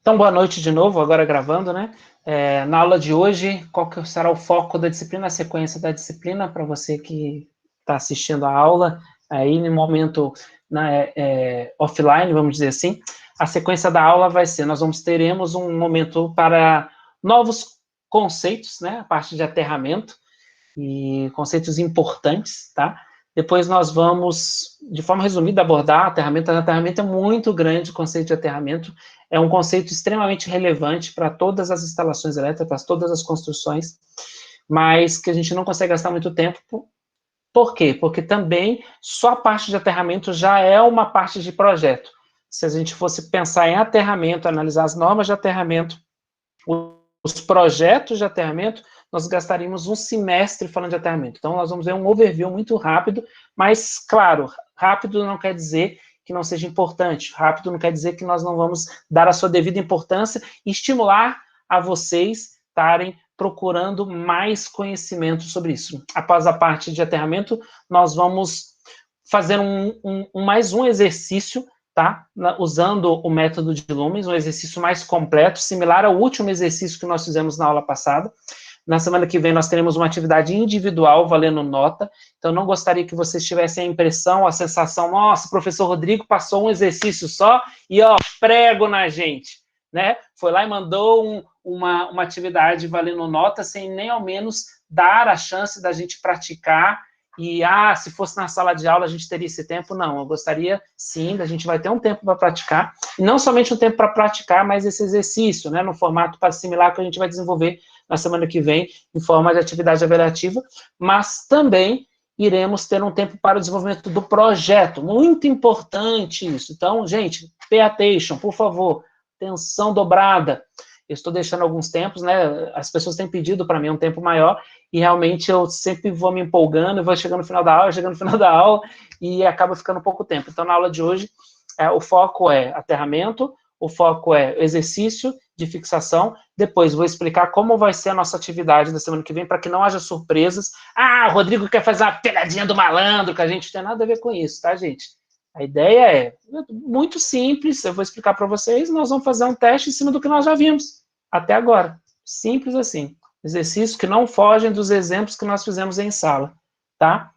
Então, boa noite de novo, agora gravando, né? Na aula de hoje, qual que será o foco da disciplina, a sequência da disciplina, para você que está assistindo a aula, aí no momento offline, vamos dizer assim, a sequência da aula vai ser, teremos um momento para novos conceitos, né? A parte de aterramento, e conceitos importantes, tá? Depois nós vamos, de forma resumida, abordar aterramento. Aterramento é muito grande, o conceito de aterramento é um conceito extremamente relevante para todas as instalações elétricas, para todas as construções, mas que a gente não consegue gastar muito tempo. Por quê? Porque também só a parte de aterramento já é uma parte de projeto. Se a gente fosse pensar em aterramento, analisar as normas de aterramento, os projetos de aterramento, nós gastaríamos um semestre falando de aterramento. Então, nós vamos ver um overview muito rápido, mas, claro, rápido não quer dizer que não seja importante. Rápido não quer dizer que nós não vamos dar a sua devida importância e estimular a vocês estarem procurando mais conhecimento sobre isso. Após a parte de aterramento, nós vamos fazer mais um exercício, tá? Usando o método de lumens, um exercício mais completo, similar ao último exercício que nós fizemos na aula passada. Na semana que vem nós teremos uma atividade individual valendo nota, então não gostaria que vocês tivessem a impressão, a sensação, nossa, o professor Rodrigo passou um exercício só e, ó, prego na gente, né? Foi lá e mandou uma atividade valendo nota sem nem ao menos dar a chance da gente praticar e, se fosse na sala de aula a gente teria esse tempo. Não, eu gostaria, sim, a gente vai ter um tempo para praticar, e não somente um tempo para praticar, mas esse exercício, né, no formato similar que a gente vai desenvolver na semana que vem, em forma de atividade avaliativa, mas também iremos ter um tempo para o desenvolvimento do projeto, muito importante isso. Então, gente, pay attention, por favor, atenção dobrada. Eu estou deixando alguns tempos, né, as pessoas têm pedido para mim um tempo maior, e realmente eu sempre vou me empolgando, vou chegando no final da aula, e acaba ficando pouco tempo. Então, na aula de hoje, o foco é aterramento, o foco é exercício de fixação. Depois vou explicar como vai ser a nossa atividade da semana que vem, para que não haja surpresas. O Rodrigo quer fazer uma pegadinha do malandro, que a gente não tem nada a ver com isso, tá, gente? A ideia é muito simples, eu vou explicar para vocês, nós vamos fazer um teste em cima do que nós já vimos até agora. Simples assim. Exercícios que não fogem dos exemplos que nós fizemos em sala, tá?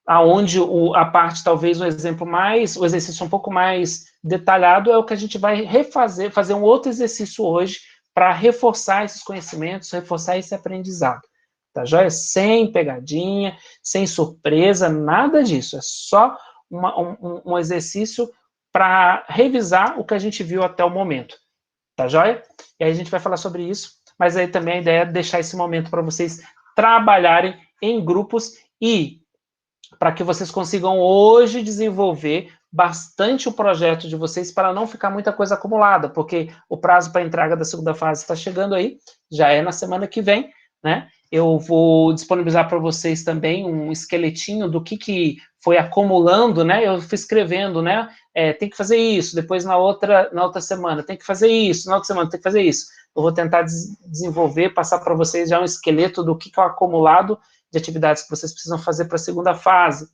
Aonde a parte, talvez, o exercício um pouco mais detalhado é o que a gente vai fazer um outro exercício hoje para reforçar esses conhecimentos, reforçar esse aprendizado. Tá joia? Sem pegadinha, sem surpresa, nada disso. É só um exercício para revisar o que a gente viu até o momento. Tá joia? E aí a gente vai falar sobre isso, mas aí também a ideia é deixar esse momento para vocês trabalharem em grupos e para que vocês consigam hoje desenvolver bastante o projeto de vocês para não ficar muita coisa acumulada, porque o prazo para entrega da segunda fase está chegando aí, já é na semana que vem, né? Eu vou disponibilizar para vocês também um esqueletinho do que foi acumulando, né? Eu fui escrevendo, né? Tem que fazer isso, depois na outra semana tem que fazer isso, na outra semana tem que fazer isso. Eu vou tentar desenvolver, passar para vocês já um esqueleto do que é o acumulado de atividades que vocês precisam fazer para a segunda fase,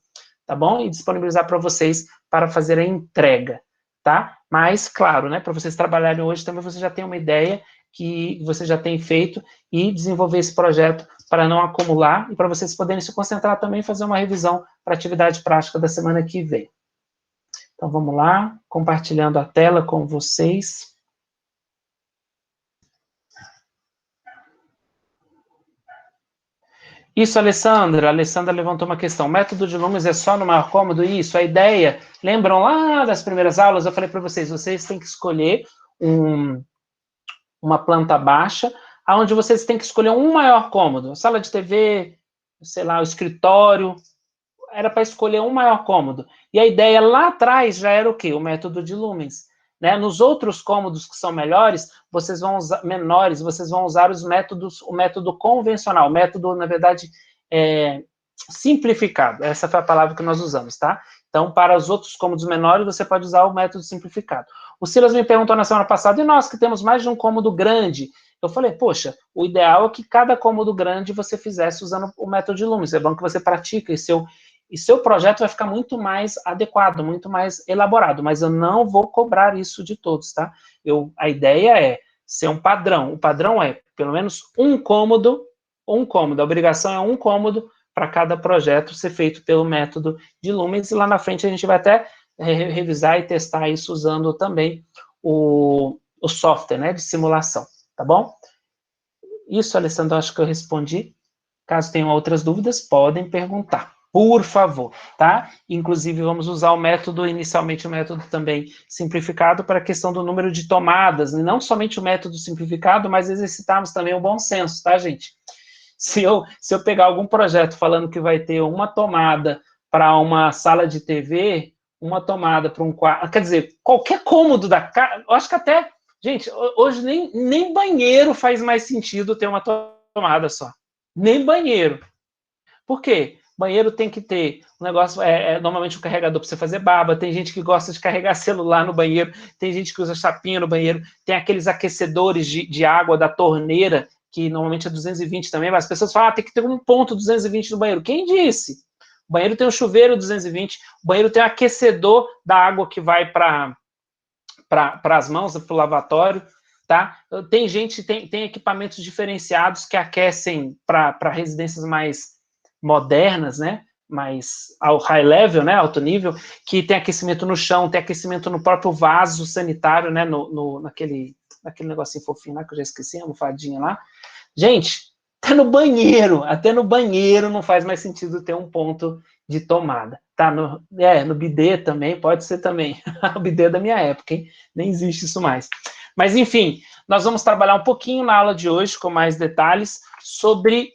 tá bom? E disponibilizar para vocês para fazer a entrega, tá? Mas, claro, né, para vocês trabalharem hoje também, você já tem uma ideia que você já tem feito e desenvolver esse projeto para não acumular e para vocês poderem se concentrar também e fazer uma revisão para a atividade prática da semana que vem. Então, vamos lá, compartilhando a tela com vocês. Isso, Alessandra. A Alessandra levantou uma questão. O método de lumens é só no maior cômodo? Isso, a ideia... Lembram lá das primeiras aulas? Eu falei para vocês têm que escolher uma planta baixa, onde vocês têm que escolher um maior cômodo. Sala de TV, sei lá, o escritório, era para escolher um maior cômodo. E a ideia lá atrás já era o quê? O método de lumens. Né? Nos outros cômodos que são melhores, vocês vão usar vocês vão usar o método convencional, o método, na verdade, simplificado. Essa foi a palavra que nós usamos, tá? Então, para os outros cômodos menores, você pode usar o método simplificado. O Silas me perguntou na semana passada, e nós que temos mais de um cômodo grande? Eu falei, poxa, o ideal é que cada cômodo grande você fizesse usando o método de lumens. É bom que você pratique e seu projeto vai ficar muito mais adequado, muito mais elaborado, mas eu não vou cobrar isso de todos, tá? A ideia é ser um padrão. O padrão é, pelo menos, um cômodo. A obrigação é um cômodo para cada projeto ser feito pelo método de Lumens, e lá na frente a gente vai até revisar e testar isso usando também o software, né, de simulação, tá bom? Isso, Alessandro, acho que eu respondi. Caso tenham outras dúvidas, podem perguntar, por favor, tá? Inclusive, vamos usar o método, inicialmente o método também simplificado para a questão do número de tomadas, e não somente o método simplificado, mas exercitarmos também o bom senso, tá, gente? Se eu pegar algum projeto falando que vai ter uma tomada para uma sala de TV, uma tomada para um quarto, quer dizer, qualquer cômodo da casa, eu acho que até, gente, hoje nem banheiro faz mais sentido ter uma tomada só. Nem banheiro. Por quê? Banheiro tem que ter um negócio, normalmente um carregador para você fazer barba, tem gente que gosta de carregar celular no banheiro, tem gente que usa chapinha no banheiro, tem aqueles aquecedores de água da torneira, que normalmente é 220 também, mas as pessoas falam, tem que ter um ponto 220 no banheiro. Quem disse? O banheiro tem um chuveiro 220, o banheiro tem um aquecedor da água que vai para as mãos, para o lavatório, tá? Tem equipamentos diferenciados que aquecem para residências mais modernas, né? Mais ao high level, né? Alto nível, que tem aquecimento no chão, tem aquecimento no próprio vaso sanitário, né? Naquele negocinho fofinho lá, que eu já esqueci, a almofadinha lá. Gente, até no banheiro não faz mais sentido ter um ponto de tomada, tá? No bidê também, pode ser também. O bidê é da minha época, hein? Nem existe isso mais. Mas, enfim, nós vamos trabalhar um pouquinho na aula de hoje, com mais detalhes, sobre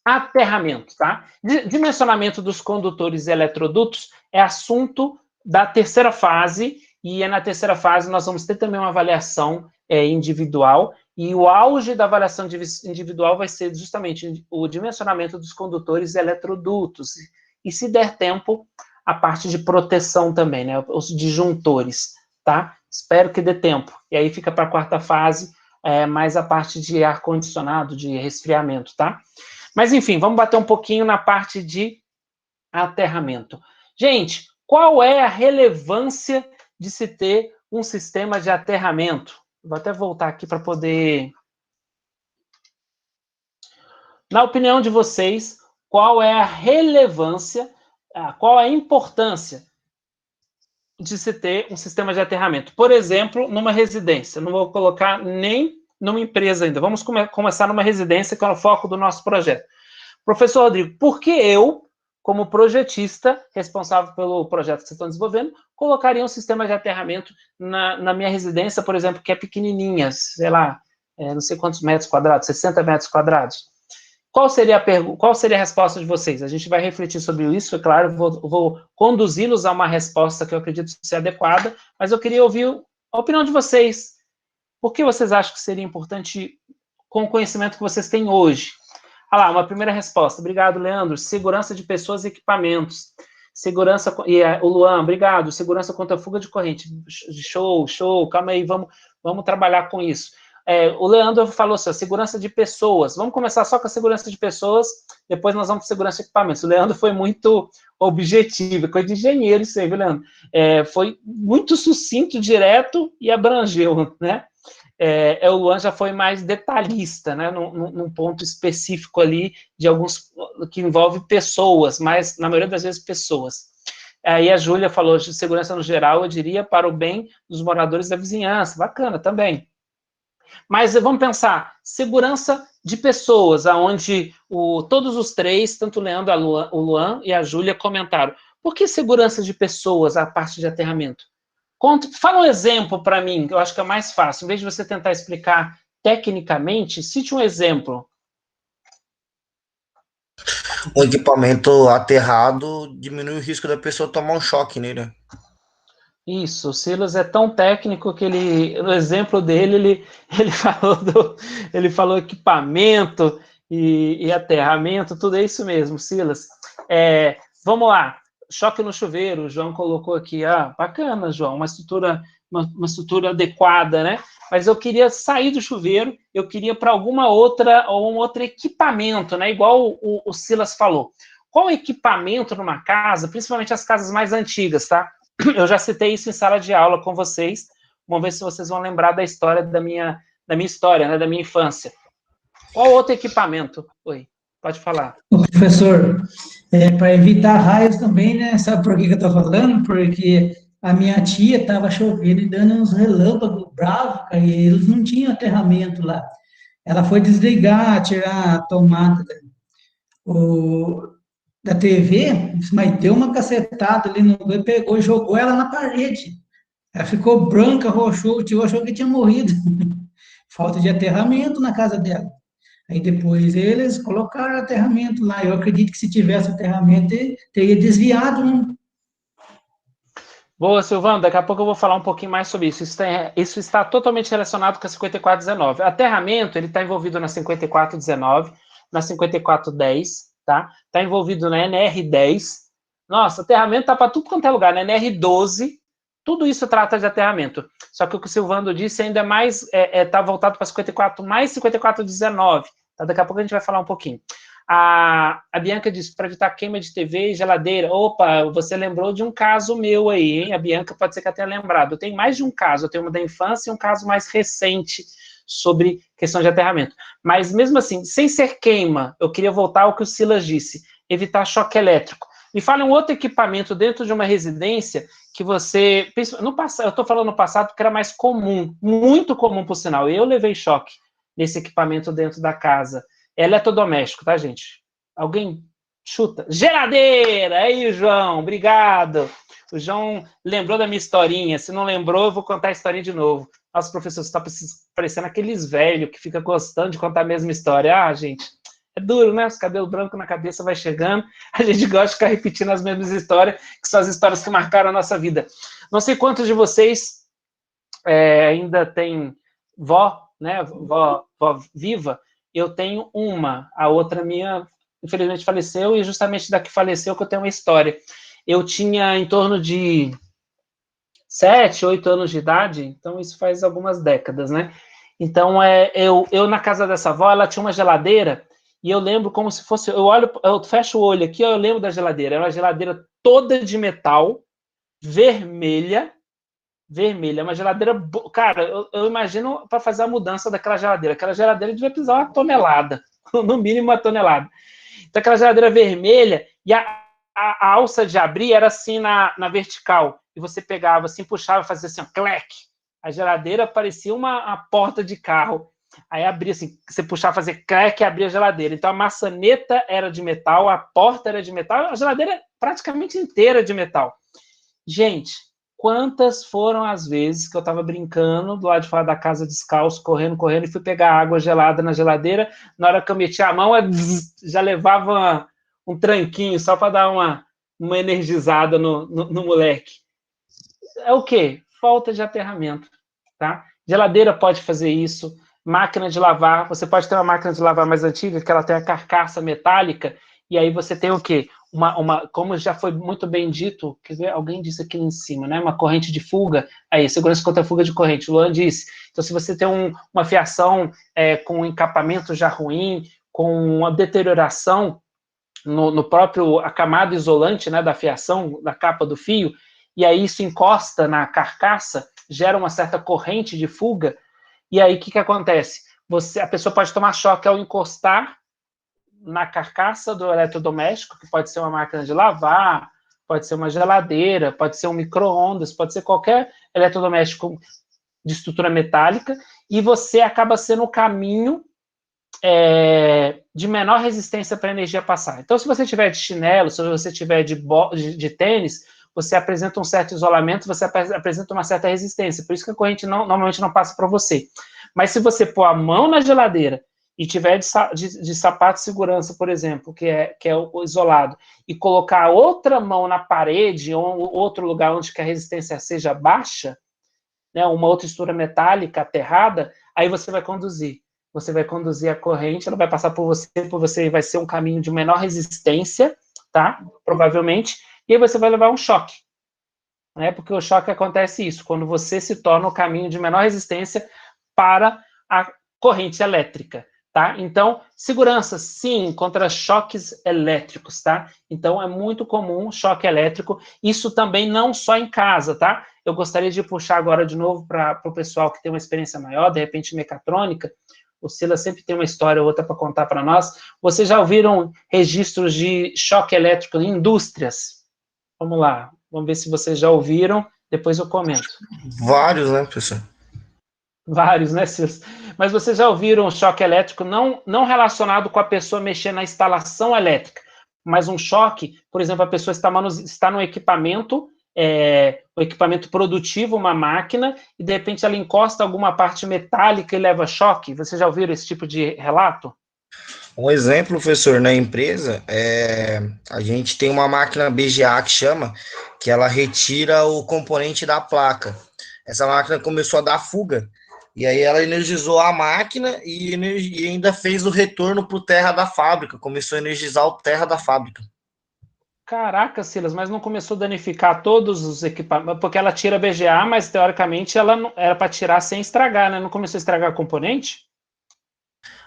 aterramento, tá? Dimensionamento dos condutores e eletrodutos é assunto da terceira fase, e na terceira fase nós vamos ter também uma avaliação individual, e o auge da avaliação individual vai ser justamente o dimensionamento dos condutores e eletrodutos, e se der tempo, a parte de proteção também, né? Os disjuntores, tá? Espero que dê tempo. E aí fica para a quarta fase, mais a parte de ar-condicionado, de resfriamento, tá? Mas, enfim, vamos bater um pouquinho na parte de aterramento. Gente, qual é a relevância de se ter um sistema de aterramento? Vou até voltar aqui para poder... Na opinião de vocês, qual é a relevância, qual a importância de se ter um sistema de aterramento? Por exemplo, numa residência. Não vou colocar nem numa empresa ainda. Vamos começar numa residência, que é o foco do nosso projeto. Professor Rodrigo, por que eu, como projetista, responsável pelo projeto que vocês estão desenvolvendo, colocaria um sistema de aterramento na minha residência, por exemplo, que é pequenininha, sei lá, não sei quantos metros quadrados, 60 metros quadrados? Qual seria a resposta de vocês? A gente vai refletir sobre isso, é claro, vou conduzi-los a uma resposta que eu acredito ser adequada, mas eu queria ouvir a opinião de vocês. Por que vocês acham que seria importante, com o conhecimento que vocês têm hoje? Ah lá, uma primeira resposta. Obrigado, Leandro. Segurança de pessoas e equipamentos. Segurança... o Luan, obrigado. Segurança contra a fuga de corrente. Show. Calma aí, vamos trabalhar com isso. O Leandro falou assim, segurança de pessoas. Vamos começar só com a segurança de pessoas, depois nós vamos para segurança de equipamentos. O Leandro foi muito objetivo, coisa de engenheiro isso aí, viu, Leandro? Foi muito sucinto, direto e abrangeu, né? O Luan já foi mais detalhista, né, num ponto específico ali, de alguns, que envolve pessoas, mas, na maioria das vezes, pessoas. Aí a Júlia falou de segurança no geral, eu diria, para o bem dos moradores da vizinhança, bacana também. Mas vamos pensar, segurança de pessoas, onde todos os três, tanto o Leandro, o Luan e a Júlia comentaram. Por que segurança de pessoas, a parte de aterramento? Fala um exemplo para mim, que eu acho que é mais fácil. Em vez de você tentar explicar tecnicamente, cite um exemplo. Um equipamento aterrado diminui o risco da pessoa tomar um choque nele. Isso, o Silas é tão técnico que no exemplo dele, ele falou equipamento e aterramento, tudo é isso mesmo, Silas. Vamos lá, choque no chuveiro, o João colocou aqui, bacana, João, uma estrutura adequada, né? Mas eu queria sair do chuveiro, eu queria para um outro equipamento, né? Igual o Silas falou. qual equipamento numa casa, principalmente as casas mais antigas, tá? Eu já citei isso em sala de aula com vocês, vamos ver se vocês vão lembrar da história da minha história, né, da minha infância. Qual outro equipamento? Oi, pode falar. Ô, professor, para evitar raios também, né? Sabe por que que eu estou falando? Porque a minha tia estava chovendo e dando uns relâmpagos bravos, cara, e eles não tinham aterramento lá. Ela foi desligar, tirar a tomada o- da TV, mas deu uma cacetada ali no pegou e jogou ela na parede. Ela ficou branca, roxou, o tio achou que tinha morrido. Falta de aterramento na casa dela. Aí depois eles colocaram aterramento lá. Eu acredito que se tivesse aterramento, teria desviado, né? Boa, Silvano, daqui a pouco eu vou falar um pouquinho mais sobre isso. Isso está totalmente relacionado com a 5419. Aterramento, ele está envolvido na 5419, na 5410, tá? Está envolvido na NR10. Nossa, aterramento tá para tudo quanto é lugar, né? NR12, tudo isso trata de aterramento. Só que o que o Silvano disse ainda é mais, tá voltado para 54 mais 5419. Tá? Daqui a pouco a gente vai falar um pouquinho. A Bianca disse, para evitar queima de TV e geladeira. Opa, você lembrou de um caso meu aí, hein? A Bianca pode ser que eu tenha lembrado. Eu tenho mais de um caso. Eu tenho uma da infância e um caso mais recente sobre questão de aterramento. Mas, mesmo assim, sem ser queima, eu queria voltar ao que o Silas disse, evitar choque elétrico. Me fale um outro equipamento dentro de uma residência que você... No passado, eu estou falando no passado porque era mais comum, muito comum, por sinal. Eu levei choque nesse equipamento dentro da casa. Eletrodoméstico, tá, gente? Alguém chuta? Geladeira! Aí, João, obrigado. O João lembrou da minha historinha. Se não lembrou, eu vou contar a historinha de novo. Nossa, professor, você está parecendo aqueles velhos que ficam gostando de contar a mesma história. Ah, gente, é duro, né? Os cabelos brancos na cabeça vai chegando. A gente gosta de ficar repetindo as mesmas histórias, que são as histórias que marcaram a nossa vida. Não sei quantos de vocês ainda tem vó, né? Vó viva. Eu tenho uma, a outra minha, infelizmente, faleceu, e justamente da que faleceu que eu tenho uma história. Eu tinha em torno de 7, 8 anos de idade, então isso faz algumas décadas, né? Então, eu na casa dessa avó, ela tinha uma geladeira, e eu lembro como se fosse, eu fecho o olho aqui, eu lembro da geladeira, era uma geladeira toda de metal, vermelha, uma geladeira, cara, eu imagino para fazer a mudança daquela geladeira. Aquela geladeira devia pesar uma tonelada, no mínimo uma tonelada. Então, aquela geladeira vermelha, e a alça de abrir era assim na vertical, e você pegava assim, puxava, fazia assim, ó, clec. A geladeira parecia uma porta de carro. Aí abria assim, você puxava, fazia clec e abria a geladeira. Então, a maçaneta era de metal, a porta era de metal, a geladeira praticamente inteira de metal. Gente, quantas foram as vezes que eu estava brincando do lado de fora da casa descalço, correndo, e fui pegar água gelada na geladeira, na hora que eu meti a mão, já levava um tranquinho só para dar uma energizada no moleque. É o quê? Falta de aterramento, tá? Geladeira pode fazer isso, máquina de lavar, você pode ter uma máquina de lavar mais antiga, que ela tem a carcaça metálica, e aí você tem o quê? Como já foi muito bem dito, quer ver, alguém disse aqui em cima, né? Uma corrente de fuga, aí, segurança contra a fuga de corrente, o Luan disse. Então, se você tem uma fiação com um encapamento já ruim, com uma deterioração no próprio, a camada isolante, né, da fiação, da capa do fio, e aí isso encosta na carcaça, gera uma certa corrente de fuga, e aí o que acontece? A pessoa pode tomar choque ao encostar na carcaça do eletrodoméstico, que pode ser uma máquina de lavar, pode ser uma geladeira, pode ser um micro-ondas, pode ser qualquer eletrodoméstico de estrutura metálica, e você acaba sendo o caminho de menor resistência para a energia passar. Então, se você tiver de chinelo, se você tiver de tênis, você apresenta um certo isolamento, você apresenta uma certa resistência, por isso que a corrente normalmente não passa para você. Mas se você pôr a mão na geladeira e tiver de sapato de segurança, por exemplo, que é o isolado, e colocar outra mão na parede ou outro lugar onde que a resistência seja baixa, né, uma outra estrutura metálica aterrada, aí você vai conduzir. Você vai conduzir a corrente, ela vai passar por você vai ser um caminho de menor resistência, tá? Provavelmente, e aí você vai levar um choque, né? Porque o choque acontece isso, quando você se torna o caminho de menor resistência para a corrente elétrica. tá? Então, segurança, sim, contra choques elétricos, tá? Então, é muito comum choque elétrico, isso também não só em casa, tá? Eu gostaria de puxar agora de novo para o pessoal que tem uma experiência maior, de repente mecatrônica. O Silas sempre tem uma história ou outra para contar para nós. Vocês já ouviram registros de choque elétrico em indústrias? Vamos lá, vamos ver se vocês já ouviram, depois eu comento. Vários, né, professor? Vários, né, Silas? Mas vocês já ouviram um choque elétrico não relacionado com a pessoa mexer na instalação elétrica, mas um choque, por exemplo, a pessoa está no equipamento, o equipamento produtivo, uma máquina, e de repente ela encosta alguma parte metálica e leva choque? Vocês já ouviram esse tipo de relato? Um exemplo, professor, na empresa, a gente tem uma máquina BGA que chama, que ela retira o componente da placa. Essa máquina começou a dar fuga, e aí ela energizou a máquina e ainda fez o retorno para o terra da fábrica, começou a energizar o terra da fábrica. Caraca, Silas, mas não começou a danificar todos os equipamentos, porque ela tira BGA, mas teoricamente ela não, era para tirar sem estragar, né? Não começou a estragar o componente?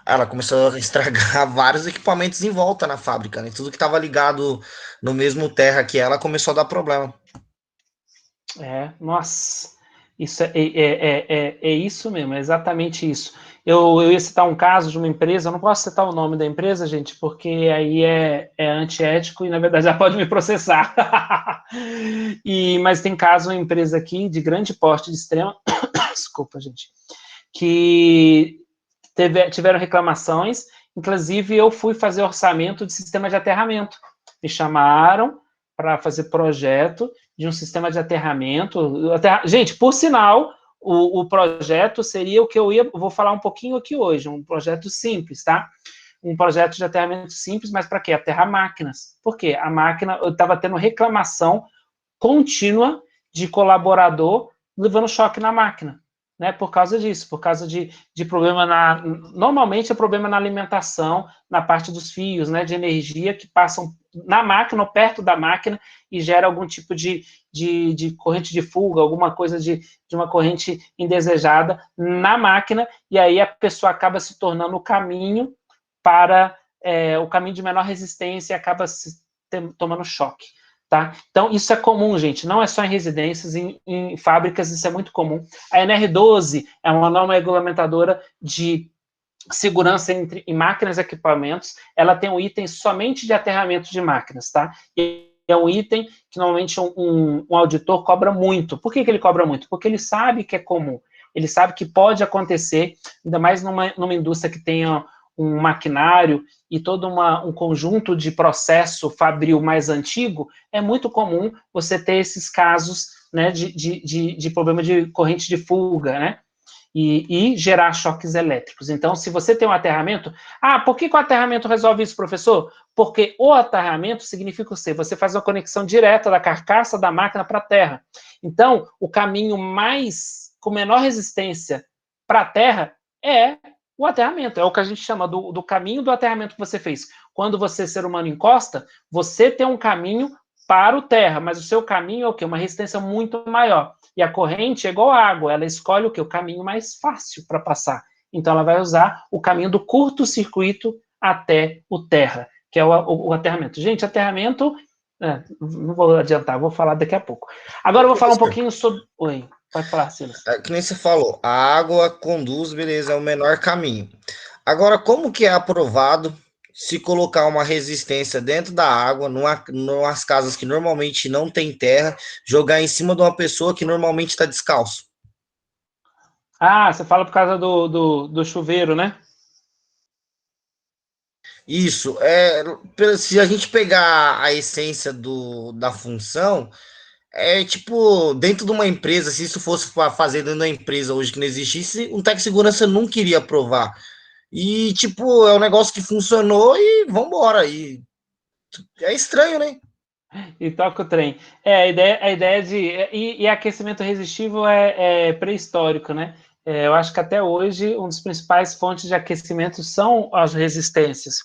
Ela começou a estragar vários equipamentos em volta na fábrica, né? Tudo que estava ligado no mesmo terra que ela começou a dar problema. Nossa, isso é isso mesmo, é exatamente isso. Eu ia citar um caso de uma empresa, eu não posso citar o nome da empresa, gente, porque aí é antiético e, na verdade, já pode me processar. Mas tem caso, uma empresa aqui de grande porte, de extrema, desculpa, gente, que tiveram reclamações, inclusive eu fui fazer orçamento de sistema de aterramento. Me chamaram para fazer projeto de um sistema de aterramento. Gente, por sinal, o projeto seria o que vou falar um pouquinho aqui hoje, um projeto simples, tá? Um projeto de aterramento simples, mas para quê? Aterrar máquinas. Por quê? A máquina, eu estava tendo reclamação contínua de colaborador levando choque na máquina. Né, por causa disso, por causa de problema normalmente é problema na alimentação, na parte dos fios, né, de energia que passam na máquina ou perto da máquina e gera algum tipo de corrente de fuga, alguma coisa de uma corrente indesejada na máquina, e aí a pessoa acaba se tornando o caminho para o caminho de menor resistência e acaba tomando choque. Tá? Então, isso é comum, gente, não é só em residências, em fábricas, isso é muito comum. A NR12 é uma norma regulamentadora de segurança em máquinas e equipamentos, ela tem um item somente de aterramento de máquinas, tá? E é um item que normalmente um auditor cobra muito. Por que ele cobra muito? Porque ele sabe que é comum, ele sabe que pode acontecer, ainda mais numa indústria que tenha um maquinário e todo um conjunto de processo fabril mais antigo, é muito comum você ter esses casos, né, de problema de corrente de fuga, né, e gerar choques elétricos. Então, se você tem um aterramento, por que o aterramento resolve isso, professor? Porque o aterramento significa você faz uma conexão direta da carcaça da máquina para a terra. Então, o caminho com menor resistência para a terra é o aterramento, é o que a gente chama do caminho do aterramento que você fez. Quando você, ser humano, encosta, você tem um caminho para o terra, mas o seu caminho é o quê? Uma resistência muito maior. E a corrente é igual à água, ela escolhe o quê? O caminho mais fácil para passar. Então, ela vai usar o caminho do curto-circuito até o terra, que é o aterramento. Gente, aterramento, não vou adiantar, vou falar daqui a pouco. Agora eu vou falar um pouquinho sobre... Oi, pode falar, Silas. Que nem você falou, a água conduz, beleza, é o menor caminho. Agora, como que é aprovado se colocar uma resistência dentro da água, numas casas que normalmente não tem terra, jogar em cima de uma pessoa que normalmente está descalço? Você fala por causa do chuveiro, né? Isso, se a gente pegar a essência da função, tipo, dentro de uma empresa, se isso fosse para fazer dentro da empresa hoje que não existisse, um técnico de segurança não queria aprovar. E, tipo, é um negócio que funcionou e vambora. E é estranho, né? E toca o trem. A ideia e aquecimento resistível é pré-histórico, né? Eu acho que até hoje, uma das principais fontes de aquecimento são as resistências.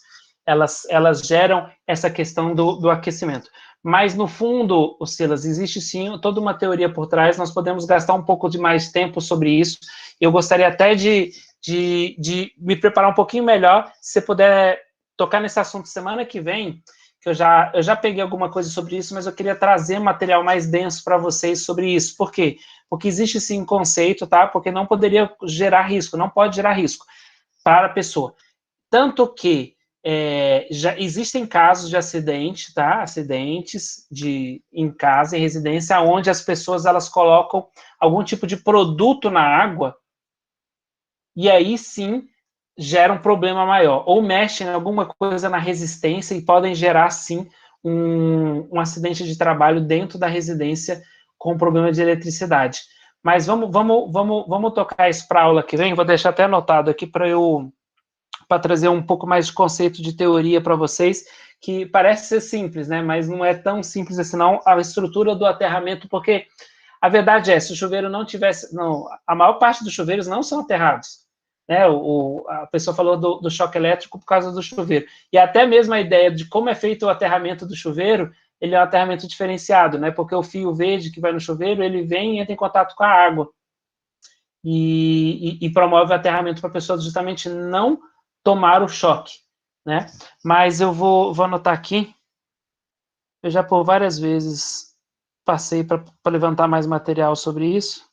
Elas geram essa questão do aquecimento. Mas, no fundo, Silas, existe sim toda uma teoria por trás, nós podemos gastar um pouco de mais tempo sobre isso. Eu gostaria até de de me preparar um pouquinho melhor. Se você puder tocar nesse assunto semana que vem, que eu já peguei alguma coisa sobre isso, mas eu queria trazer material mais denso para vocês sobre isso. Por quê? Porque existe sim um conceito, tá? Porque não poderia gerar risco, não pode gerar risco para a pessoa. Tanto que já existem casos de acidente, tá? Acidentes em casa, em residência, onde as pessoas elas colocam algum tipo de produto na água e aí sim gera um problema maior. Ou mexem em alguma coisa na resistência e podem gerar, sim, um acidente de trabalho dentro da residência com problema de eletricidade. Mas vamos tocar isso para a aula que vem. Vou deixar até anotado aqui para trazer um pouco mais de conceito de teoria para vocês, que parece ser simples, né? Mas não é tão simples assim, não, a estrutura do aterramento, porque a verdade é, se o chuveiro não tivesse... Não, a maior parte dos chuveiros não são aterrados. Né? A pessoa falou do choque elétrico por causa do chuveiro. E até mesmo a ideia de como é feito o aterramento do chuveiro, ele é um aterramento diferenciado, né? Porque o fio verde que vai no chuveiro, ele vem e entra em contato com a água. E promove o aterramento para a pessoa justamente não tomar o choque, né? Mas eu vou anotar aqui. Eu já por várias vezes passei para levantar mais material sobre isso,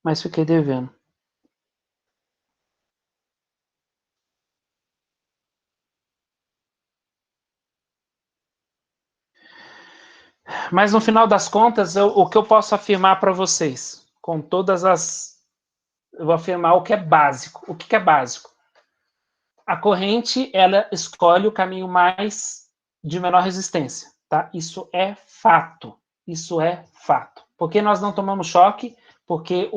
mas fiquei devendo. Mas no final das contas, o que eu posso afirmar para vocês, com todas as... Eu vou afirmar o que é básico. O que é básico? A corrente, ela escolhe o caminho de menor resistência, tá? Isso é fato. Isso é fato. Por que nós não tomamos choque? Porque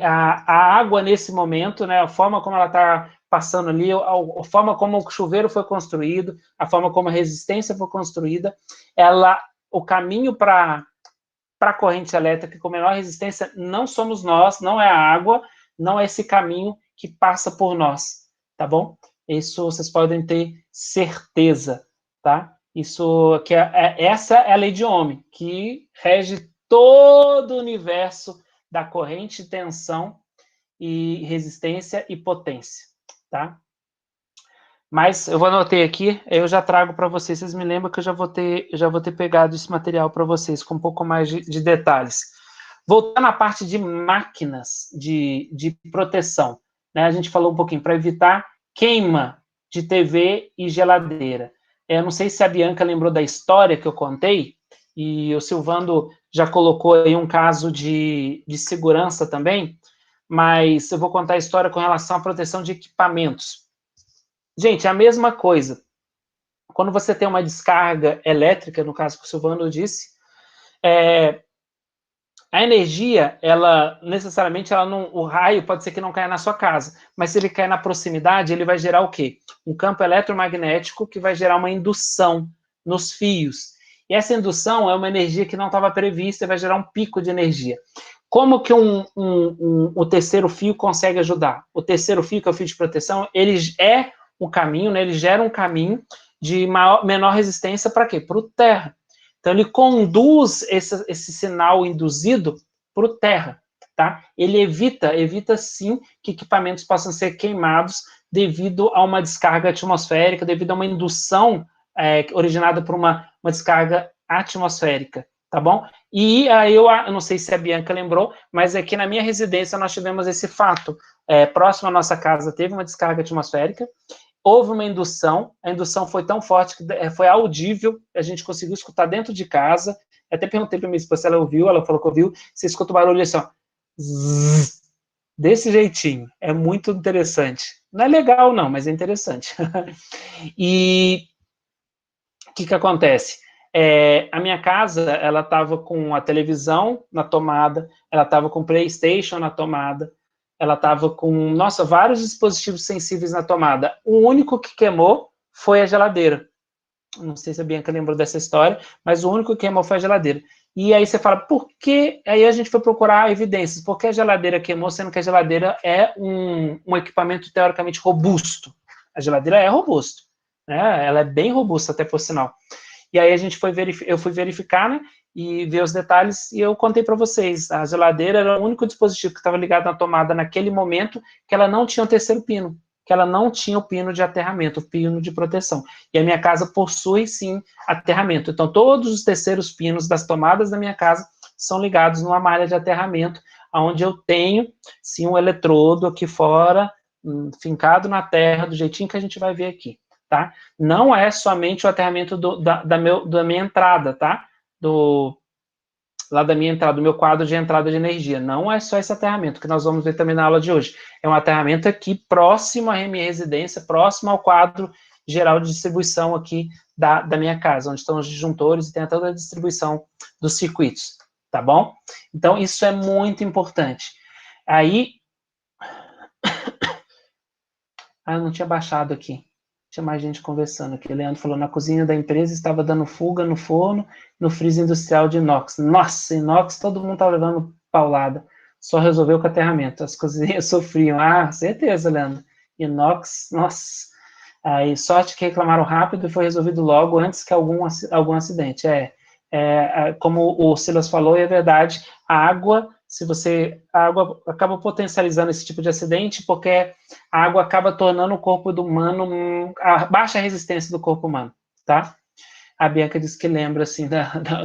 a água nesse momento, né, a forma como ela está passando ali, a forma como o chuveiro foi construído, a forma como a resistência foi construída, o caminho para a corrente elétrica com menor resistência não somos nós, não é a água, não é esse caminho que passa por nós, tá bom? Isso vocês podem ter certeza, tá? Essa é a lei de Ohm, que rege todo o universo da corrente, tensão e resistência e potência, tá? Mas eu vou anotar aqui, eu já trago para vocês. Vocês me lembram que eu já vou ter pegado esse material para vocês com um pouco mais de detalhes. Voltando à parte de máquinas de proteção, né? A gente falou um pouquinho para evitar queima de TV e geladeira. Eu não sei se a Bianca lembrou da história que eu contei, e o Silvando já colocou aí um caso de segurança também, mas eu vou contar a história com relação à proteção de equipamentos. Gente, é a mesma coisa. Quando você tem uma descarga elétrica, no caso que o Silvano disse, a energia, o raio pode ser que não caia na sua casa, mas se ele cair na proximidade, ele vai gerar o quê? Um campo eletromagnético que vai gerar uma indução nos fios. E essa indução é uma energia que não estava prevista e vai gerar um pico de energia. Como que o terceiro fio consegue ajudar? O terceiro fio, que é o fio de proteção, ele é um caminho, né? Ele gera um caminho de menor resistência para quê? Para o terra. Então, ele conduz esse sinal induzido para o terra, tá? Ele evita sim que equipamentos possam ser queimados devido a uma descarga atmosférica, devido a uma indução originada por uma descarga atmosférica, tá bom? E aí eu não sei se a Bianca lembrou, mas aqui na minha residência nós tivemos esse fato. Próximo à nossa casa teve uma descarga atmosférica, houve uma indução, a indução foi tão forte que foi audível, a gente conseguiu escutar dentro de casa. Até perguntei para minha esposa se ela ouviu, ela falou que ouviu. Você escuta o barulho assim, ó, zzz, desse jeitinho, é muito interessante. Não é legal não, mas é interessante. E o que acontece? A minha casa, ela estava com a televisão na tomada, ela estava com o PlayStation na tomada, ela estava com, vários dispositivos sensíveis na tomada. O único que queimou foi a geladeira. Não sei se a Bianca lembrou dessa história, mas o único que queimou foi a geladeira. E aí você fala, por que? Aí a gente foi procurar evidências. Por que a geladeira queimou, sendo que a geladeira é um equipamento teoricamente robusto? A geladeira é robusta, né? Ela é bem robusta, até por sinal. E aí eu fui verificar, né? e ver os detalhes, e eu contei para vocês, a geladeira era o único dispositivo que estava ligado na tomada naquele momento, que ela não tinha o terceiro pino, que ela não tinha o pino de aterramento, o pino de proteção. E a minha casa possui, sim, aterramento. Então, todos os terceiros pinos das tomadas da minha casa são ligados numa malha de aterramento, onde eu tenho, sim, um eletrodo aqui fora, fincado na terra, do jeitinho que a gente vai ver aqui, tá? Não é somente o aterramento da minha entrada, tá? Lá da minha entrada, do meu quadro de entrada de energia. Não é só esse aterramento, que nós vamos ver também na aula de hoje. É um aterramento aqui próximo à minha residência, próximo ao quadro geral de distribuição aqui da minha casa, onde estão os disjuntores e tem toda a distribuição dos circuitos, tá bom? Então, isso é muito importante. Aí... eu não tinha baixado aqui. Tinha mais gente conversando aqui. O Leandro falou, na cozinha da empresa estava dando fuga no forno, no freezer industrial de inox. Nossa, inox, todo mundo estava levando paulada. Só resolveu com aterramento. As cozinhas sofriam. Ah, certeza, Leandro. Inox, nossa. Aí, sorte que reclamaram rápido e foi resolvido logo, antes que algum acidente. Como o Silas falou, é verdade, a água acaba potencializando esse tipo de acidente, porque a água acaba tornando o corpo do humano, a baixa resistência do corpo humano, tá? A Bianca disse que lembra, assim,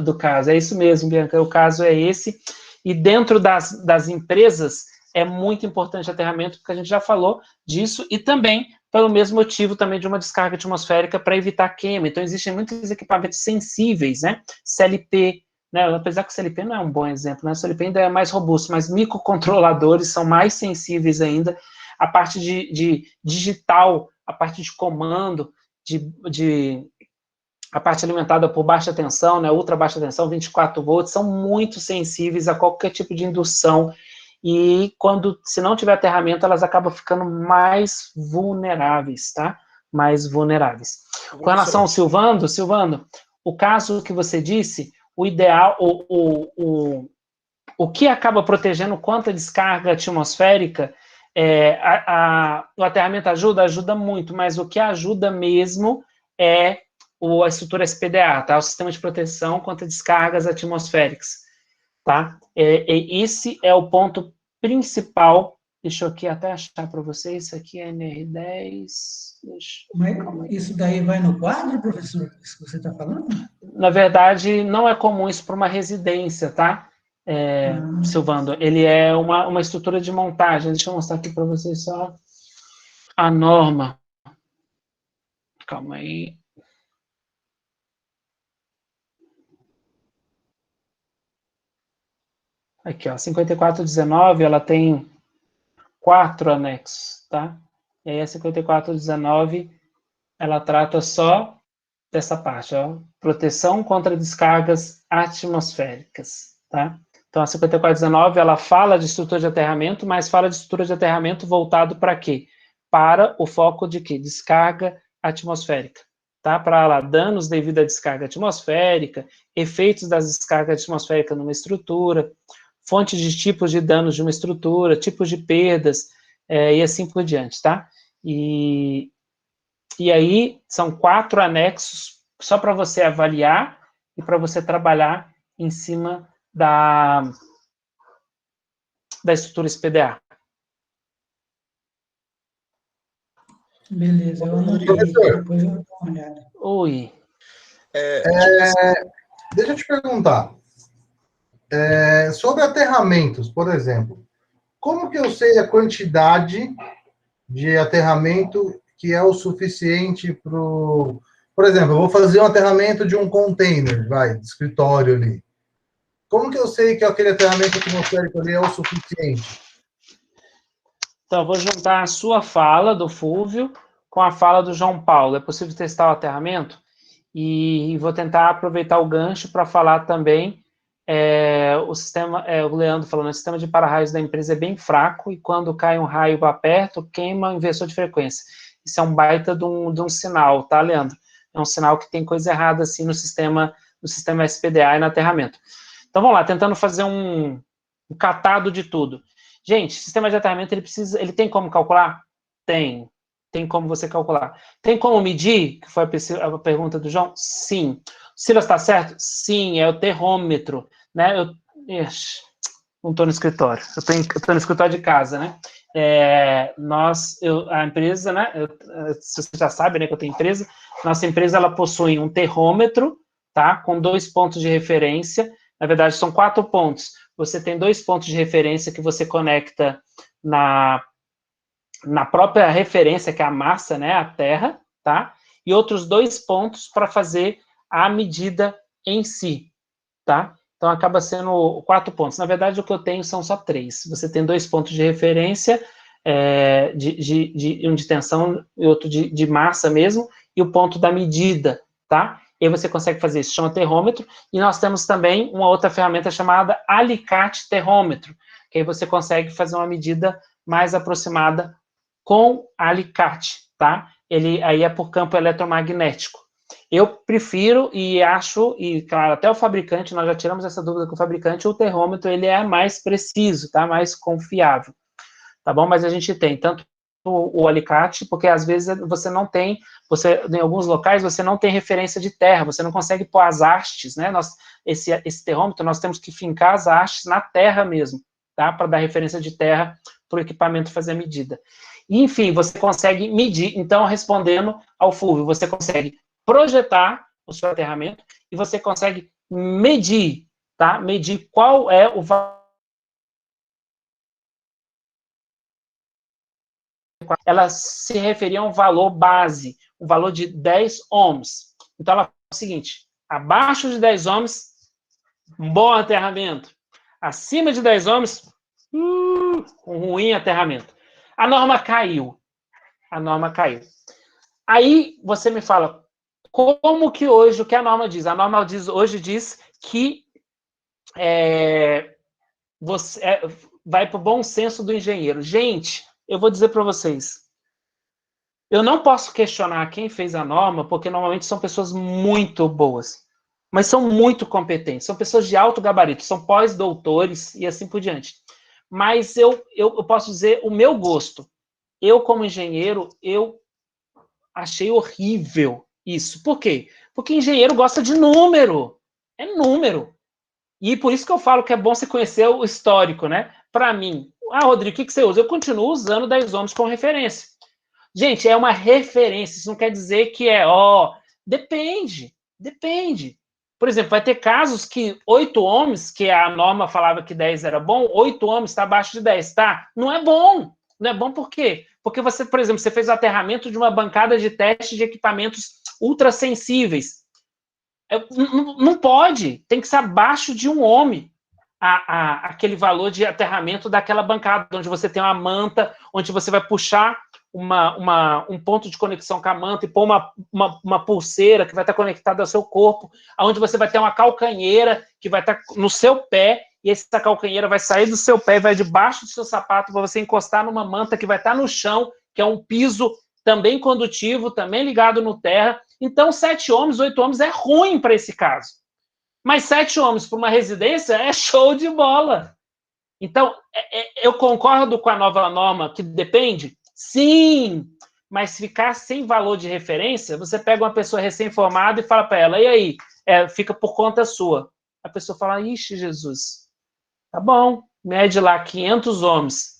do caso. É isso mesmo, Bianca, o caso é esse. E dentro das empresas, é muito importante o aterramento, porque a gente já falou disso, e também pelo mesmo motivo também de uma descarga atmosférica para evitar queima. Então, existem muitos equipamentos sensíveis, né? CLP, né? Apesar que o CLP não é um bom exemplo, né? O CLP ainda é mais robusto, mas microcontroladores são mais sensíveis ainda. A parte de digital, a parte de comando, a parte alimentada por baixa tensão, né? Ultra baixa tensão, 24 volts, são muito sensíveis a qualquer tipo de indução. E se não tiver aterramento, elas acabam ficando mais vulneráveis, tá? Mais vulneráveis. Com relação ao Silvando, o caso que você disse, o ideal, o que acaba protegendo quanto a descarga atmosférica, o aterramento ajuda muito, mas o que ajuda mesmo é a estrutura SPDA, tá? O sistema de proteção contra descargas atmosféricas, tá? Esse é o ponto principal. Deixa eu aqui até achar para vocês. Isso aqui é NR10. Mas isso daí vai no quadro, professor? Isso que você está falando? Na verdade, não é comum isso para uma residência, tá? Silvando, ele é uma estrutura de montagem. Deixa eu mostrar aqui para vocês só a norma. Calma aí. Aqui, ó, 5419, ela tem 4 anexos, tá? E aí a 5419, ela trata só dessa parte, ó, proteção contra descargas atmosféricas, tá? Então a 5419, ela fala de estrutura de aterramento, mas fala de estrutura de aterramento voltado para quê? Para o foco de quê? Descarga atmosférica, tá? Para lá, danos devido à descarga atmosférica, efeitos das descargas atmosféricas numa estrutura, fontes de tipos de danos de uma estrutura, tipos de perdas, e assim por diante, tá? E aí, são 4 anexos, só para você avaliar e para você trabalhar em cima da estrutura SPDA. Beleza, eu anotei aqui, depois eu vou dar uma olhada. Oi. Deixa eu te perguntar. Sobre aterramentos, por exemplo, como que eu sei a quantidade de aterramento que é o suficiente para o... Por exemplo, eu vou fazer um aterramento de um container, de escritório ali. Como que eu sei que aquele aterramento atmosférico ali é o suficiente? Então, eu vou juntar a sua fala, do Fúvio, com a fala do João Paulo. É possível testar o aterramento? E vou tentar aproveitar o gancho para falar também o sistema, o Leandro falando, o sistema de para-raios da empresa é bem fraco e quando cai um raio para perto, queima o inversor de frequência. Isso é um baita de um sinal, tá, Leandro? É um sinal que tem coisa errada, assim, no sistema SPDA e no aterramento. Então, vamos lá, tentando fazer um catado de tudo. Gente, sistema de aterramento, ele tem como calcular? Tem como você calcular. Tem como medir? Que foi a pergunta do João? Sim. Silas, está certo? Sim, é o termômetro, né? Não estou no escritório, eu estou no escritório de casa, né? A empresa, né? Se você já sabe, né, que eu tenho empresa, nossa empresa, ela possui um termômetro, tá? Com 2 pontos de referência, na verdade, são 4 pontos. Você tem 2 pontos de referência que você conecta na própria referência, que é a massa, né? A terra, tá? E outros 2 pontos para fazer a medida em si, tá? Então, acaba sendo 4 pontos. Na verdade, o que eu tenho são só 3. Você tem 2 pontos de referência, um de tensão e outro de massa mesmo, e o ponto da medida, tá? E aí você consegue fazer isso, chama termômetro, e nós temos também uma outra ferramenta chamada alicate termômetro, que aí você consegue fazer uma medida mais aproximada com alicate, tá? Ele aí é por campo eletromagnético. Eu prefiro e acho, e claro, até o fabricante, nós já tiramos essa dúvida com o fabricante, o termômetro ele é mais preciso, tá? Mais confiável, tá bom? Mas a gente tem tanto o alicate, porque às vezes você não tem, em alguns locais você não tem referência de terra, você não consegue pôr as hastes, né? Esse termômetro, nós temos que fincar as hastes na terra mesmo, tá? Para dar referência de terra para o equipamento fazer a medida. E, enfim, você consegue medir, então, respondendo ao Fulvio, você consegue projetar o seu aterramento e você consegue medir, tá? Medir qual é o valor. Ela se referia a um valor base, um valor de 10 ohms. Então, ela fala o seguinte, abaixo de 10 ohms, um bom aterramento. Acima de 10 ohms, um ruim aterramento. A norma caiu. A norma caiu. Aí, você me fala, como que hoje, o que a norma diz? A norma hoje diz que você vai para o bom senso do engenheiro. Gente, eu vou dizer para vocês, eu não posso questionar quem fez a norma, porque normalmente são pessoas muito boas, mas são muito competentes, são pessoas de alto gabarito, são pós-doutores e assim por diante. Mas eu posso dizer o meu gosto. Eu, como engenheiro, eu achei horrível isso. Por quê? Porque engenheiro gosta de número. É número. E por isso que eu falo que é bom você conhecer o histórico, né? Para mim, Rodrigo, o que você usa? Eu continuo usando 10 ohms como referência. Gente, é uma referência, isso não quer dizer que depende. Por exemplo, vai ter casos que 8 ohms, que a norma falava que 10 era bom, 8 ohms está abaixo de 10, tá? Não é bom. Não é bom por quê? Porque você, por exemplo, você fez o aterramento de uma bancada de teste de equipamentos ultrassensíveis. Não pode, tem que ser abaixo de 1 ohm aquele valor de aterramento daquela bancada, onde você tem uma manta, onde você vai puxar um ponto de conexão com a manta e pôr uma pulseira que vai estar conectada ao seu corpo, onde você vai ter uma calcanheira que vai estar no seu pé, e essa calcanheira vai sair do seu pé e vai debaixo do seu sapato para você encostar numa manta que vai estar no chão, que é um piso também condutivo, também ligado no terra. Então, 7 ohms, 8 ohms é ruim para esse caso. Mas 7 ohms para uma residência é show de bola. Então, eu concordo com a nova norma que depende? Sim, mas ficar sem valor de referência, você pega uma pessoa recém-formada e fala para ela, e aí? Fica por conta sua. A pessoa fala, ixi, Jesus, tá bom, mede lá 500 ohms.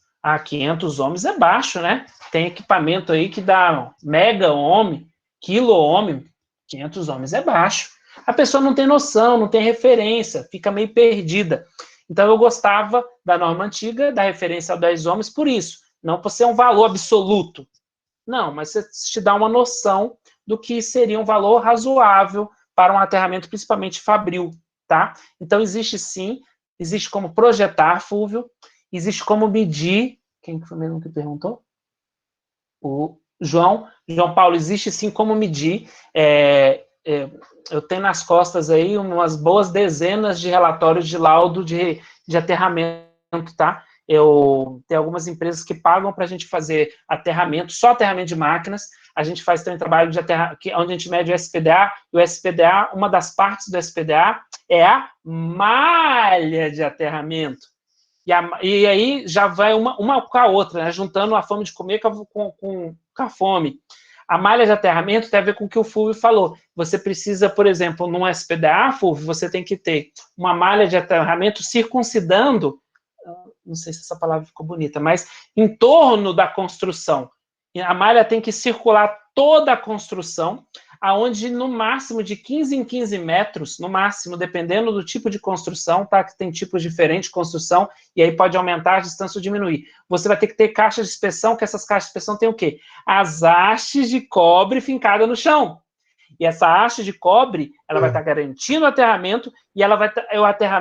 500 ohms é baixo, né? Tem equipamento aí que dá mega ohm, quilo ohm, 500 ohms é baixo. A pessoa não tem noção, não tem referência, fica meio perdida. Então, eu gostava da norma antiga, da referência ao 10 ohms, por isso. Não por ser um valor absoluto. Não, mas você te dá uma noção do que seria um valor razoável para um aterramento, principalmente fabril, tá? Então, existe sim, existe como projetar, Fulvio, existe como medir. Quem foi mesmo que perguntou? O João Paulo, existe sim como medir. Eu tenho nas costas aí umas boas dezenas de relatórios de laudo de aterramento, tá? Tem algumas empresas que pagam para a gente fazer aterramento, só aterramento de máquinas. A gente faz também trabalho de aterramento, onde a gente mede o SPDA, e o SPDA, uma das partes do SPDA é a malha de aterramento. E aí já vai uma com a outra, né? Juntando a fome de comer com a fome. A malha de aterramento tem a ver com o que o Fulvio falou. Você precisa, por exemplo, num SPDA, Fulvio, você tem que ter uma malha de aterramento circuncidando, não sei se essa palavra ficou bonita, mas em torno da construção. A malha tem que circular toda a construção, aonde no máximo de 15 em 15 metros, no máximo, dependendo do tipo de construção, tá? Que tem tipos diferentes de construção, e aí pode aumentar a distância ou diminuir. Você vai ter que ter caixas de inspeção, que essas caixas de inspeção tem o quê? As hastes de cobre fincadas no chão. E essa haste de cobre, ela vai estar garantindo o aterramento, e ela vai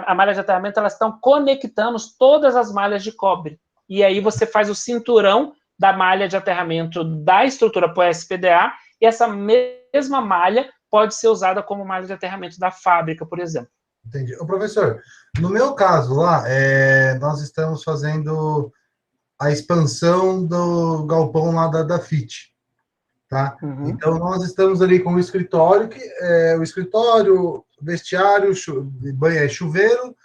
a malha de aterramento, elas estão conectando todas as malhas de cobre. E aí você faz o cinturão da malha de aterramento da estrutura para o SPDA, e essa mesma malha pode ser usada como malha de aterramento da fábrica, por exemplo. Entendi. Ô, professor, no meu caso lá, nós estamos fazendo a expansão do galpão lá da FIT, tá? Uhum. Então, nós estamos ali com o escritório, vestiário, chuveiro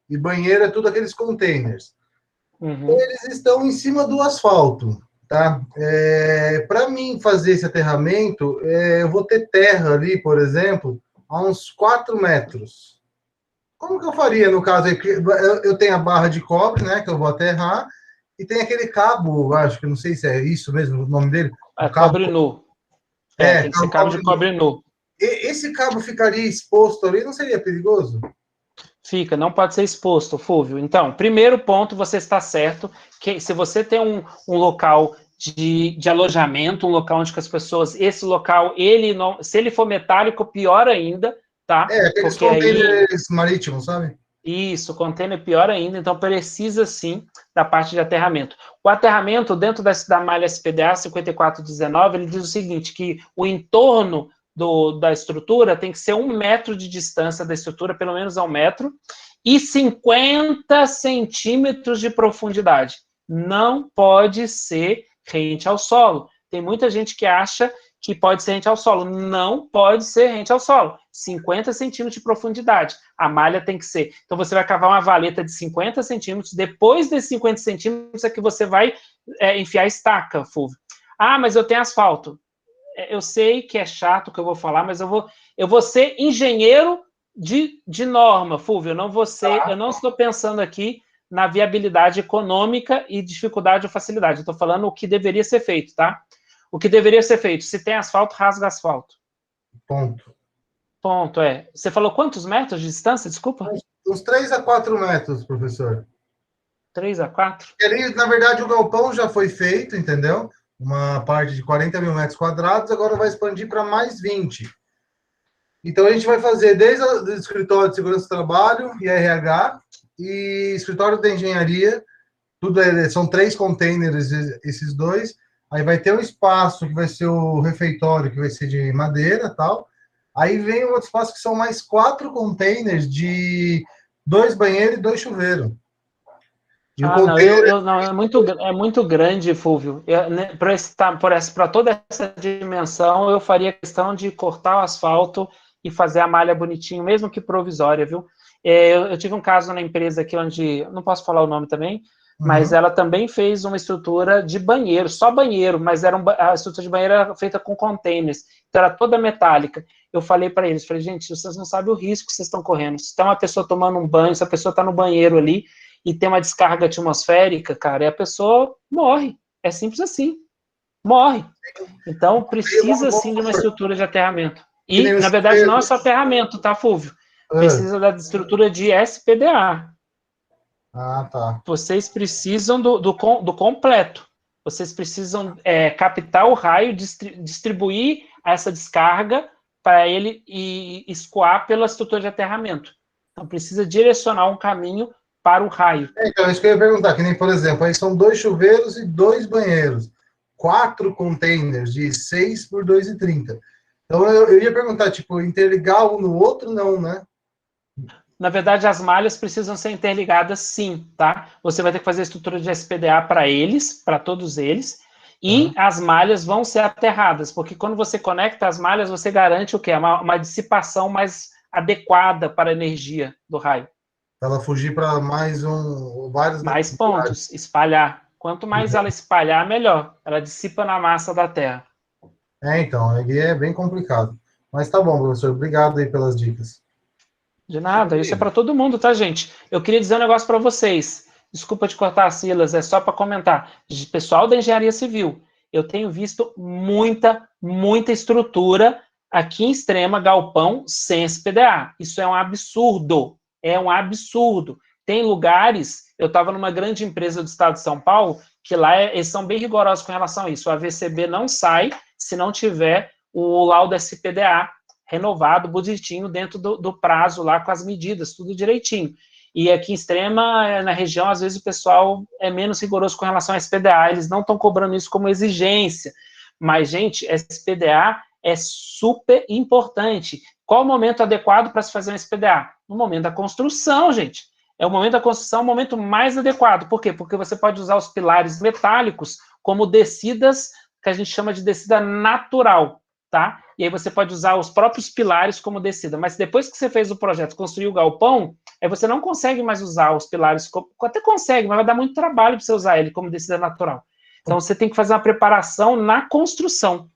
e banheiro, é tudo aqueles containers. Uhum. Eles estão em cima do asfalto, tá? Para mim fazer esse aterramento, eu vou ter terra ali, por exemplo, a uns 4 metros. Como que eu faria no caso aí? Porque eu tenho a barra de cobre, né, que eu vou aterrar, e tem aquele cabo, acho que não sei se é isso mesmo o nome dele. Cobre nu. Tem que ser cabo de cobre nu. Esse cabo ficaria exposto ali, não seria perigoso? Fica, não pode ser exposto, Fulvio. Então, primeiro ponto, você está certo, que se você tem um local de alojamento, um local onde as pessoas, esse local, se ele for metálico, pior ainda, tá? Aqueles containers marítimos, sabe? Isso, container pior ainda, então precisa sim da parte de aterramento. O aterramento dentro da malha SPDA 5419, ele diz o seguinte, que o entorno da estrutura tem que ser 1 metro de distância da estrutura, pelo menos a 1 metro, e 50 centímetros de profundidade. Não pode ser rente ao solo. Tem muita gente que acha que pode ser rente ao solo. Não pode ser rente ao solo. 50 centímetros de profundidade. A malha tem que ser. Então, você vai cavar uma valeta de 50 centímetros. Depois desses 50 centímetros é que você vai enfiar a estaca, Fulvio. Ah, mas eu tenho asfalto. Eu sei que é chato o que eu vou falar, mas eu vou ser engenheiro de norma, Fulvio. Eu não estou pensando aqui na viabilidade econômica e dificuldade ou facilidade. Eu estou falando o que deveria ser feito, tá? O que deveria ser feito? Se tem asfalto, rasga asfalto. Ponto, Você falou quantos metros de distância, desculpa? Uns 3 a 4 metros, professor. 3 a 4? Ali, na verdade, o galpão já foi feito, entendeu? Uma parte de 40 mil metros quadrados, agora vai expandir para mais 20. Então, a gente vai fazer desde o escritório de segurança do trabalho e RH, e escritório de engenharia, são 3 containers, esses 2. Aí vai ter um espaço que vai ser o refeitório, que vai ser de madeira e tal. Aí vem um outro espaço que são mais 4 containers de 2 banheiros e 2 chuveiros. É muito grande, Fulvio. Para toda essa dimensão, eu faria questão de cortar o asfalto e fazer a malha bonitinho, mesmo que provisória, viu? Eu tive um caso na empresa aqui onde, não posso falar o nome também, mas ela também fez uma estrutura de banheiro, só banheiro, mas a estrutura de banheiro era feita com containers, então era toda metálica. Eu falei para eles, gente, vocês não sabem o risco que vocês estão correndo. Se tem uma pessoa tomando um banho, se a pessoa está no banheiro ali e tem uma descarga atmosférica, cara, e a pessoa morre. É simples assim. Morre. Então, precisa sim de uma estrutura de aterramento. E, na verdade, não é só aterramento, tá, Fulvio? Precisa da estrutura de SPDA. Ah, tá. Vocês precisam do completo. Vocês precisam captar o raio, distribuir essa descarga para ele escoar pela estrutura de aterramento. Então, precisa direcionar um caminho para o raio. Então, isso que eu ia perguntar, que nem, por exemplo, aí são 2 chuveiros e 2 banheiros. 4 containers de 6 por 2,30. Então, eu ia perguntar, tipo, interligar um no outro, não, né? Na verdade, as malhas precisam ser interligadas, sim, tá? Você vai ter que fazer a estrutura de SPDA para eles, para todos eles, e as malhas vão ser aterradas, porque quando você conecta as malhas, você garante o quê? Uma dissipação mais adequada para a energia do raio. Para ela fugir para mais pontos, espalhar. Quanto mais ela espalhar, melhor. Ela dissipa na massa da Terra. Então, aí é bem complicado. Mas tá bom, professor, obrigado aí pelas dicas. De nada, isso é para todo mundo, tá, gente? Eu queria dizer um negócio para vocês. Desculpa te cortar, Silas, é só para comentar. Pessoal da engenharia civil, eu tenho visto muita estrutura aqui em Extrema, galpão, sem SPDA. Isso é um absurdo. É um absurdo. Tem lugares, eu estava numa grande empresa do estado de São Paulo, que lá eles são bem rigorosos com relação a isso. O AVCB não sai se não tiver o laudo SPDA renovado, bonitinho, dentro do prazo lá, com as medidas, tudo direitinho. E aqui em Extrema, na região, às vezes o pessoal é menos rigoroso com relação a SPDA, eles não estão cobrando isso como exigência. Mas, gente, SPDA é super importante. Qual o momento adequado para se fazer um SPDA? No momento da construção, gente. É o momento da construção, o momento mais adequado. Por quê? Porque você pode usar os pilares metálicos como descidas, que a gente chama de descida natural, tá? E aí você pode usar os próprios pilares como descida. Mas depois que você fez o projeto, construiu o galpão, aí você não consegue mais usar os pilares, até consegue, mas vai dar muito trabalho para você usar ele como descida natural. Então você tem que fazer uma preparação na construção.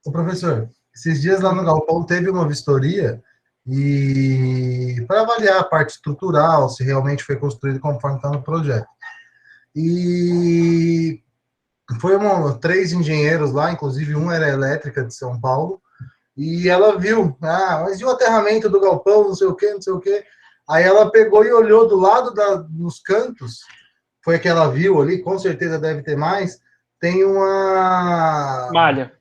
Ô, professor, esses dias lá no galpão teve uma vistoria e para avaliar a parte estrutural, se realmente foi construído conforme está no projeto. E foi 3 engenheiros lá, inclusive um era elétrica de São Paulo, e ela viu, mas e o aterramento do galpão, não sei o quê, não sei o quê. Aí ela pegou e olhou do lado dos cantos, foi a que ela viu ali, com certeza deve ter mais, tem uma... Malha.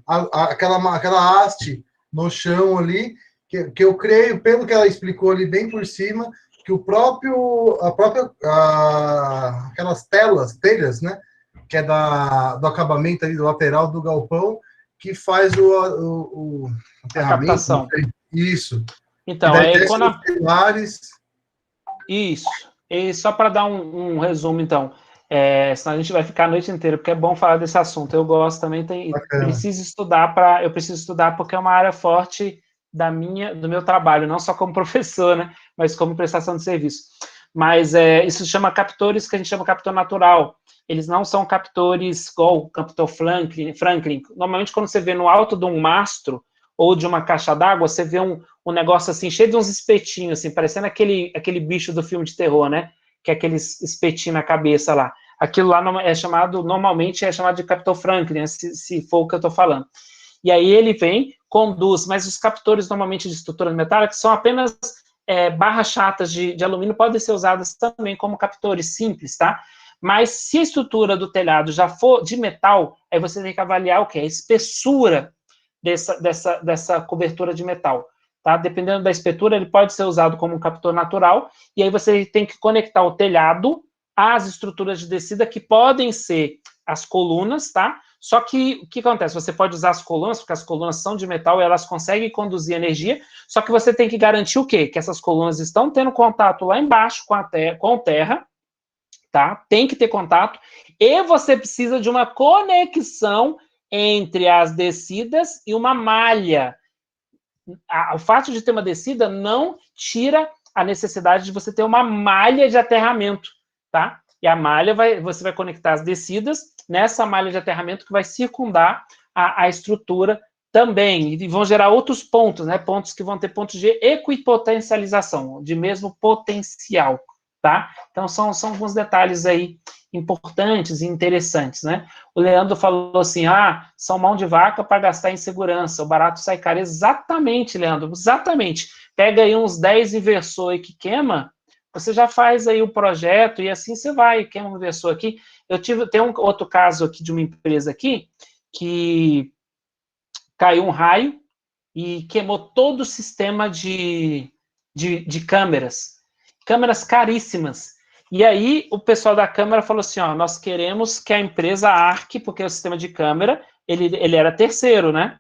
Aquela haste no chão ali, que eu creio, pelo que ela explicou ali bem por cima, que aquelas telhas, né, que é do acabamento ali do lateral do galpão, que faz o aterramento. A captação. Isso. Então, pilares. Isso. E só para dar um resumo, então, senão a gente vai ficar a noite inteira, porque é bom falar desse assunto. Eu gosto também, eu preciso estudar porque é uma área forte do meu trabalho, não só como professor, né, mas como prestação de serviço. Mas isso chama captores, que a gente chama captor natural. Eles não são captores igual o captor Franklin. Normalmente, quando você vê no alto de um mastro ou de uma caixa d'água, você vê um negócio assim, cheio de uns espetinhos, assim, parecendo aquele bicho do filme de terror, né? Que é aqueles espetinhos na cabeça lá. Aquilo lá normalmente é chamado de captor Franklin, se for o que eu estou falando. E aí ele vem, conduz, mas os captores normalmente de estruturas metálicas são apenas barras chatas de alumínio, podem ser usadas também como captores simples, tá? Mas se a estrutura do telhado já for de metal, aí você tem que avaliar o quê? A espessura dessa cobertura de metal. Tá? Dependendo da espessura, ele pode ser usado como um captor natural, e aí você tem que conectar o telhado às estruturas de descida, que podem ser as colunas, tá? Só que o que acontece? Você pode usar as colunas, porque as colunas são de metal e elas conseguem conduzir energia, só que você tem que garantir o quê? Que essas colunas estão tendo contato lá embaixo com terra, tá? Tem que ter contato, e você precisa de uma conexão entre as descidas e uma malha. O fato de ter uma descida não tira a necessidade de você ter uma malha de aterramento, tá? E a malha, você vai conectar as descidas nessa malha de aterramento que vai circundar a estrutura também, e vão gerar outros pontos, né? Pontos que vão ter pontos de equipotencialização, de mesmo potencial, tá? Então, são alguns detalhes aí importantes e interessantes, né? O Leandro falou assim, são mão de vaca para gastar em segurança, o barato sai caro. Exatamente, Leandro, exatamente. Pega aí uns 10 inversor aí que queima, você já faz aí o projeto e assim você vai, queima um inversor aqui. Tem um outro caso aqui de uma empresa aqui, que caiu um raio e queimou todo o sistema de câmeras caríssimas. E aí, o pessoal da Câmara falou assim, nós queremos que a empresa arque, porque o sistema de câmera, ele era terceiro, né?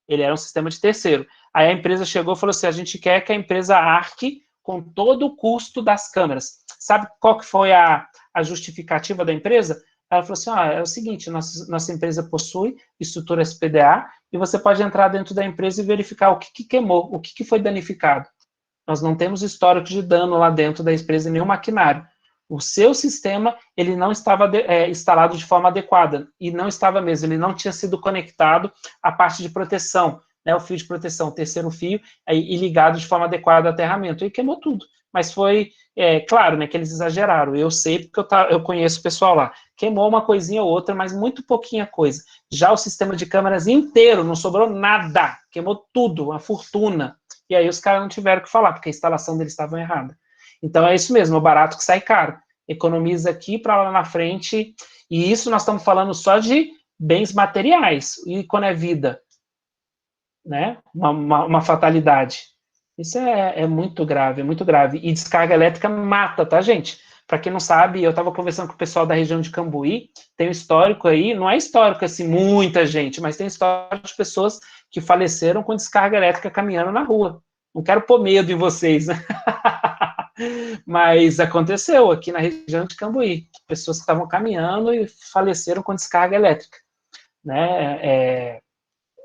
Ele era um sistema de terceiro. Aí a empresa chegou e falou assim, a gente quer que a empresa arque com todo o custo das câmeras. Sabe qual que foi a justificativa da empresa? Ela falou assim, é o seguinte, nossa empresa possui estrutura SPDA e você pode entrar dentro da empresa e verificar o que queimou, o que foi danificado. Nós não temos histórico de dano lá dentro da empresa, nenhum maquinário. O seu sistema, ele não estava instalado de forma adequada, e não estava mesmo, ele não tinha sido conectado à parte de proteção, né, o fio de proteção, o terceiro fio, e ligado de forma adequada ao aterramento, e queimou tudo. Mas foi, claro, né, que eles exageraram, eu sei porque eu conheço o pessoal lá, queimou uma coisinha ou outra, mas muito pouquinha coisa. Já o sistema de câmeras inteiro, não sobrou nada, queimou tudo, uma fortuna, e aí os caras não tiveram o que falar, porque a instalação deles estava errada. Então é isso mesmo, é o barato que sai caro. Economiza aqui para lá na frente, e isso nós estamos falando só de bens materiais, e quando é vida, né? Uma fatalidade. Isso é muito grave, é muito grave. E descarga elétrica mata, tá, gente? Para quem não sabe, eu estava conversando com o pessoal da região de Cambuí, tem um histórico aí, não é histórico assim, muita gente, mas tem histórico de pessoas que faleceram com descarga elétrica caminhando na rua. Não quero pôr medo em vocês, né? Mas aconteceu aqui na região de Cambuí. Pessoas que estavam caminhando e faleceram com descarga elétrica. Né?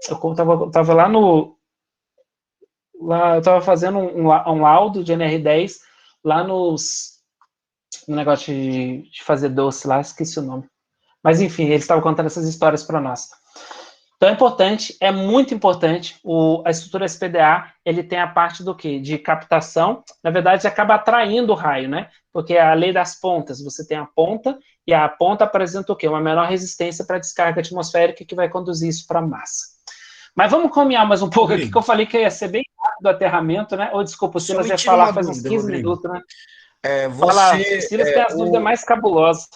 Eu estava lá no... eu estava fazendo um laudo de NR10 lá no negócio de fazer doce lá, esqueci o nome. Mas, enfim, eles estavam contando essas histórias para nós. Então, é importante, é muito importante, a estrutura SPDA, ele tem a parte do quê? De captação, na verdade, acaba atraindo o raio, né? Porque é a lei das pontas, você tem a ponta, e a ponta apresenta o quê? Uma menor resistência para a descarga atmosférica que vai conduzir isso para a massa. Mas vamos caminhar mais um pouco Rodrigo. Aqui, que eu falei que ia ser bem rápido o aterramento, né? Ou, desculpa, o Silas ia falar faz uns 15 minutos, né? O Silas tem as dúvidas mais cabulosas.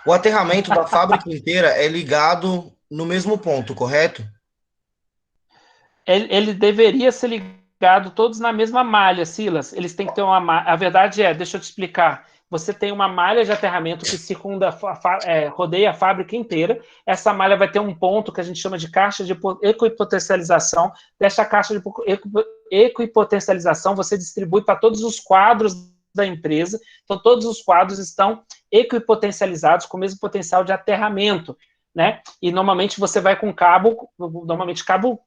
O aterramento da fábrica inteira é ligado no mesmo ponto, correto? Ele deveria ser ligado todos na mesma malha, Silas. Eles têm que ter uma malha. A verdade deixa eu te explicar. Você tem uma malha de aterramento que circunda, rodeia a fábrica inteira. Essa malha vai ter um ponto que a gente chama de caixa de equipotencialização. Dessa caixa de equipotencialização, você distribui para todos os quadros da empresa. Então, todos os quadros estão equipotencializados com o mesmo potencial de aterramento. Né? E normalmente você vai com cabo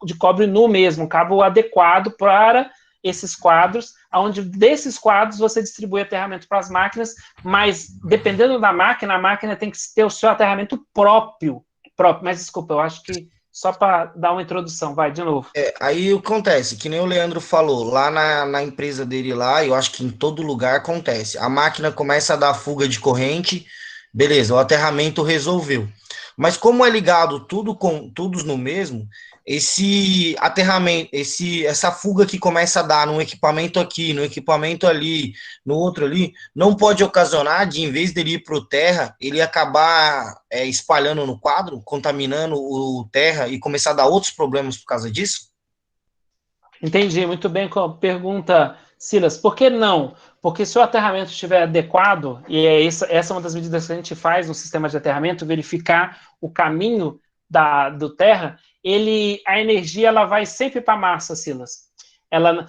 de cobre nu mesmo, um cabo adequado para esses quadros, onde desses quadros você distribui aterramento para as máquinas, mas dependendo da máquina, a máquina tem que ter o seu aterramento próprio. Mas desculpa, eu acho que só para dar uma introdução, vai, de novo. Aí acontece, que nem o Leandro falou, lá na empresa dele lá, eu acho que em todo lugar acontece, a máquina começa a dar fuga de corrente, beleza, o aterramento resolveu. Mas como é ligado todos no mesmo, esse aterramento, essa fuga que começa a dar num equipamento aqui, no equipamento ali, no outro ali, não pode ocasionar de, em vez dele ir para o terra, ele acabar espalhando no quadro, contaminando o terra e começar a dar outros problemas por causa disso? Entendi, muito bem com a pergunta, Silas. Por que não? Porque se o aterramento estiver adequado, e essa é uma das medidas que a gente faz no sistema de aterramento, verificar o caminho do terra, a energia ela vai sempre para a massa, Silas.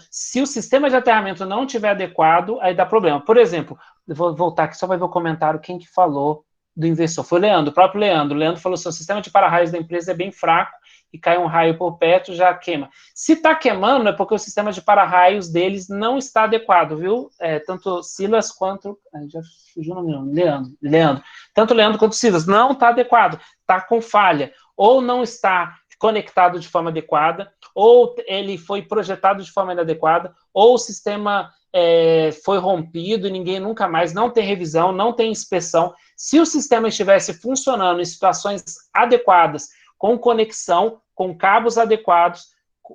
Se o sistema de aterramento não estiver adequado, aí dá problema. Por exemplo, eu vou voltar aqui, só vai ver o comentário, quem que falou do inversor? Foi o Leandro, o próprio Leandro. O Leandro falou assim, o sistema de para-raios da empresa é bem fraco, e cai um raio por perto, já queima. Se está queimando, é porque o sistema de para-raios deles não está adequado, viu? Tanto Silas quanto... já fugiu o nome, Leandro. Tanto Leandro quanto Silas, não está adequado, está com falha. Ou não está conectado de forma adequada, ou ele foi projetado de forma inadequada, ou o sistema foi rompido e ninguém nunca mais, não tem revisão, não tem inspeção. Se o sistema estivesse funcionando em situações adequadas, com conexão, com cabos adequados,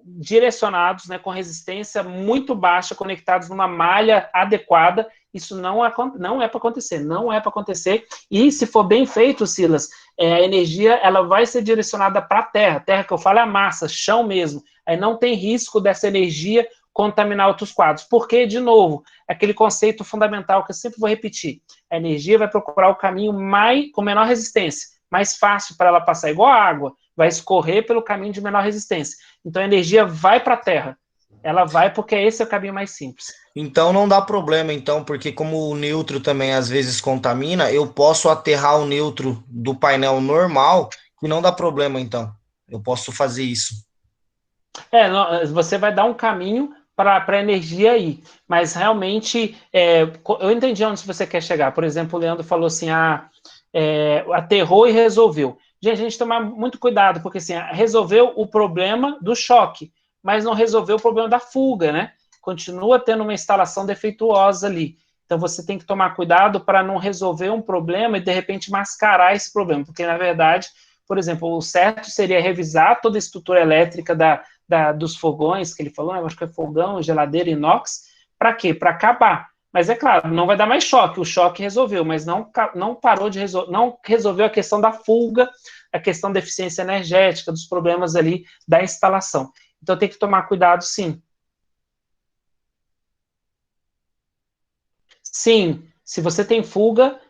direcionados, né, com resistência muito baixa, conectados numa malha adequada, isso não é para acontecer, e se for bem feito, Silas, a energia ela vai ser direcionada para a terra que eu falo é a massa, chão mesmo, aí não tem risco dessa energia contaminar outros quadros, porque, de novo, aquele conceito fundamental que eu sempre vou repetir, a energia vai procurar o caminho com menor resistência, mais fácil para ela passar, igual a água, vai escorrer pelo caminho de menor resistência. Então a energia vai para a terra. Ela vai porque esse é o caminho mais simples. Então não dá problema, então, porque como o neutro também às vezes contamina, eu posso aterrar o neutro do painel normal, que não dá problema, então. Eu posso fazer isso. Você vai dar um caminho para a energia aí. Mas realmente, eu entendi onde você quer chegar. Por exemplo, o Leandro falou assim, aterrou e resolveu. Gente, a gente tem que tomar muito cuidado, porque assim, resolveu o problema do choque, mas não resolveu o problema da fuga, né? Continua tendo uma instalação defeituosa ali. Então, você tem que tomar cuidado para não resolver um problema e, de repente, mascarar esse problema, porque, na verdade, por exemplo, o certo seria revisar toda a estrutura elétrica dos fogões, que ele falou, né? Eu acho que é fogão, geladeira, inox, para quê? Para acabar. Mas, é claro, não vai dar mais choque, o choque resolveu, mas não parou de resolver, não resolveu a questão da fuga, a questão da eficiência energética, dos problemas ali da instalação. Então, tem que tomar cuidado, sim. Sim, se você tem fuga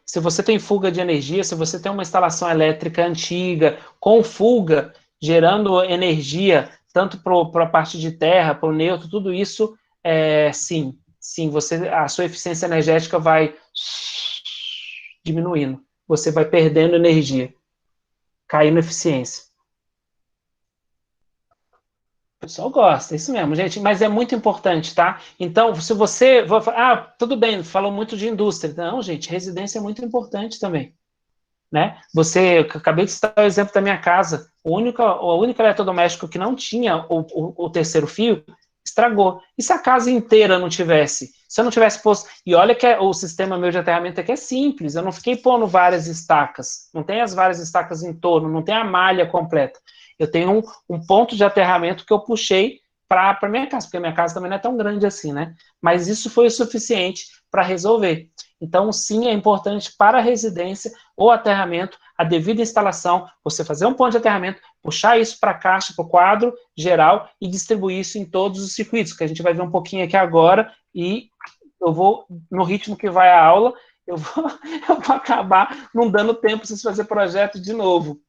de energia, se você tem uma instalação elétrica antiga, com fuga, gerando energia, tanto para a parte de terra, para o neutro, tudo isso, sim, a sua eficiência energética vai diminuindo, você vai perdendo energia, caindo eficiência. O pessoal gosta, é isso mesmo, gente, mas é muito importante, tá? Então, se você... tudo bem, falou muito de indústria. Não, gente, residência é muito importante também, né? Eu acabei de citar o exemplo da minha casa. O único eletrodoméstico que não tinha o terceiro fio, estragou. E se a casa inteira não tivesse? Se eu não tivesse posto... E olha que o sistema meu de aterramento aqui é simples, eu não fiquei pondo várias estacas, não tem as várias estacas em torno, não tem a malha completa. Eu tenho um ponto de aterramento que eu puxei para minha casa, porque a minha casa também não é tão grande assim, né? Mas isso foi o suficiente para resolver. Então, sim, é importante para a residência ou aterramento, a devida instalação, você fazer um ponto de aterramento, puxar isso para a caixa, para o quadro geral e distribuir isso em todos os circuitos, que a gente vai ver um pouquinho aqui agora, e eu vou, no ritmo que vai a aula, eu vou acabar não dando tempo para vocês fazer projeto de novo.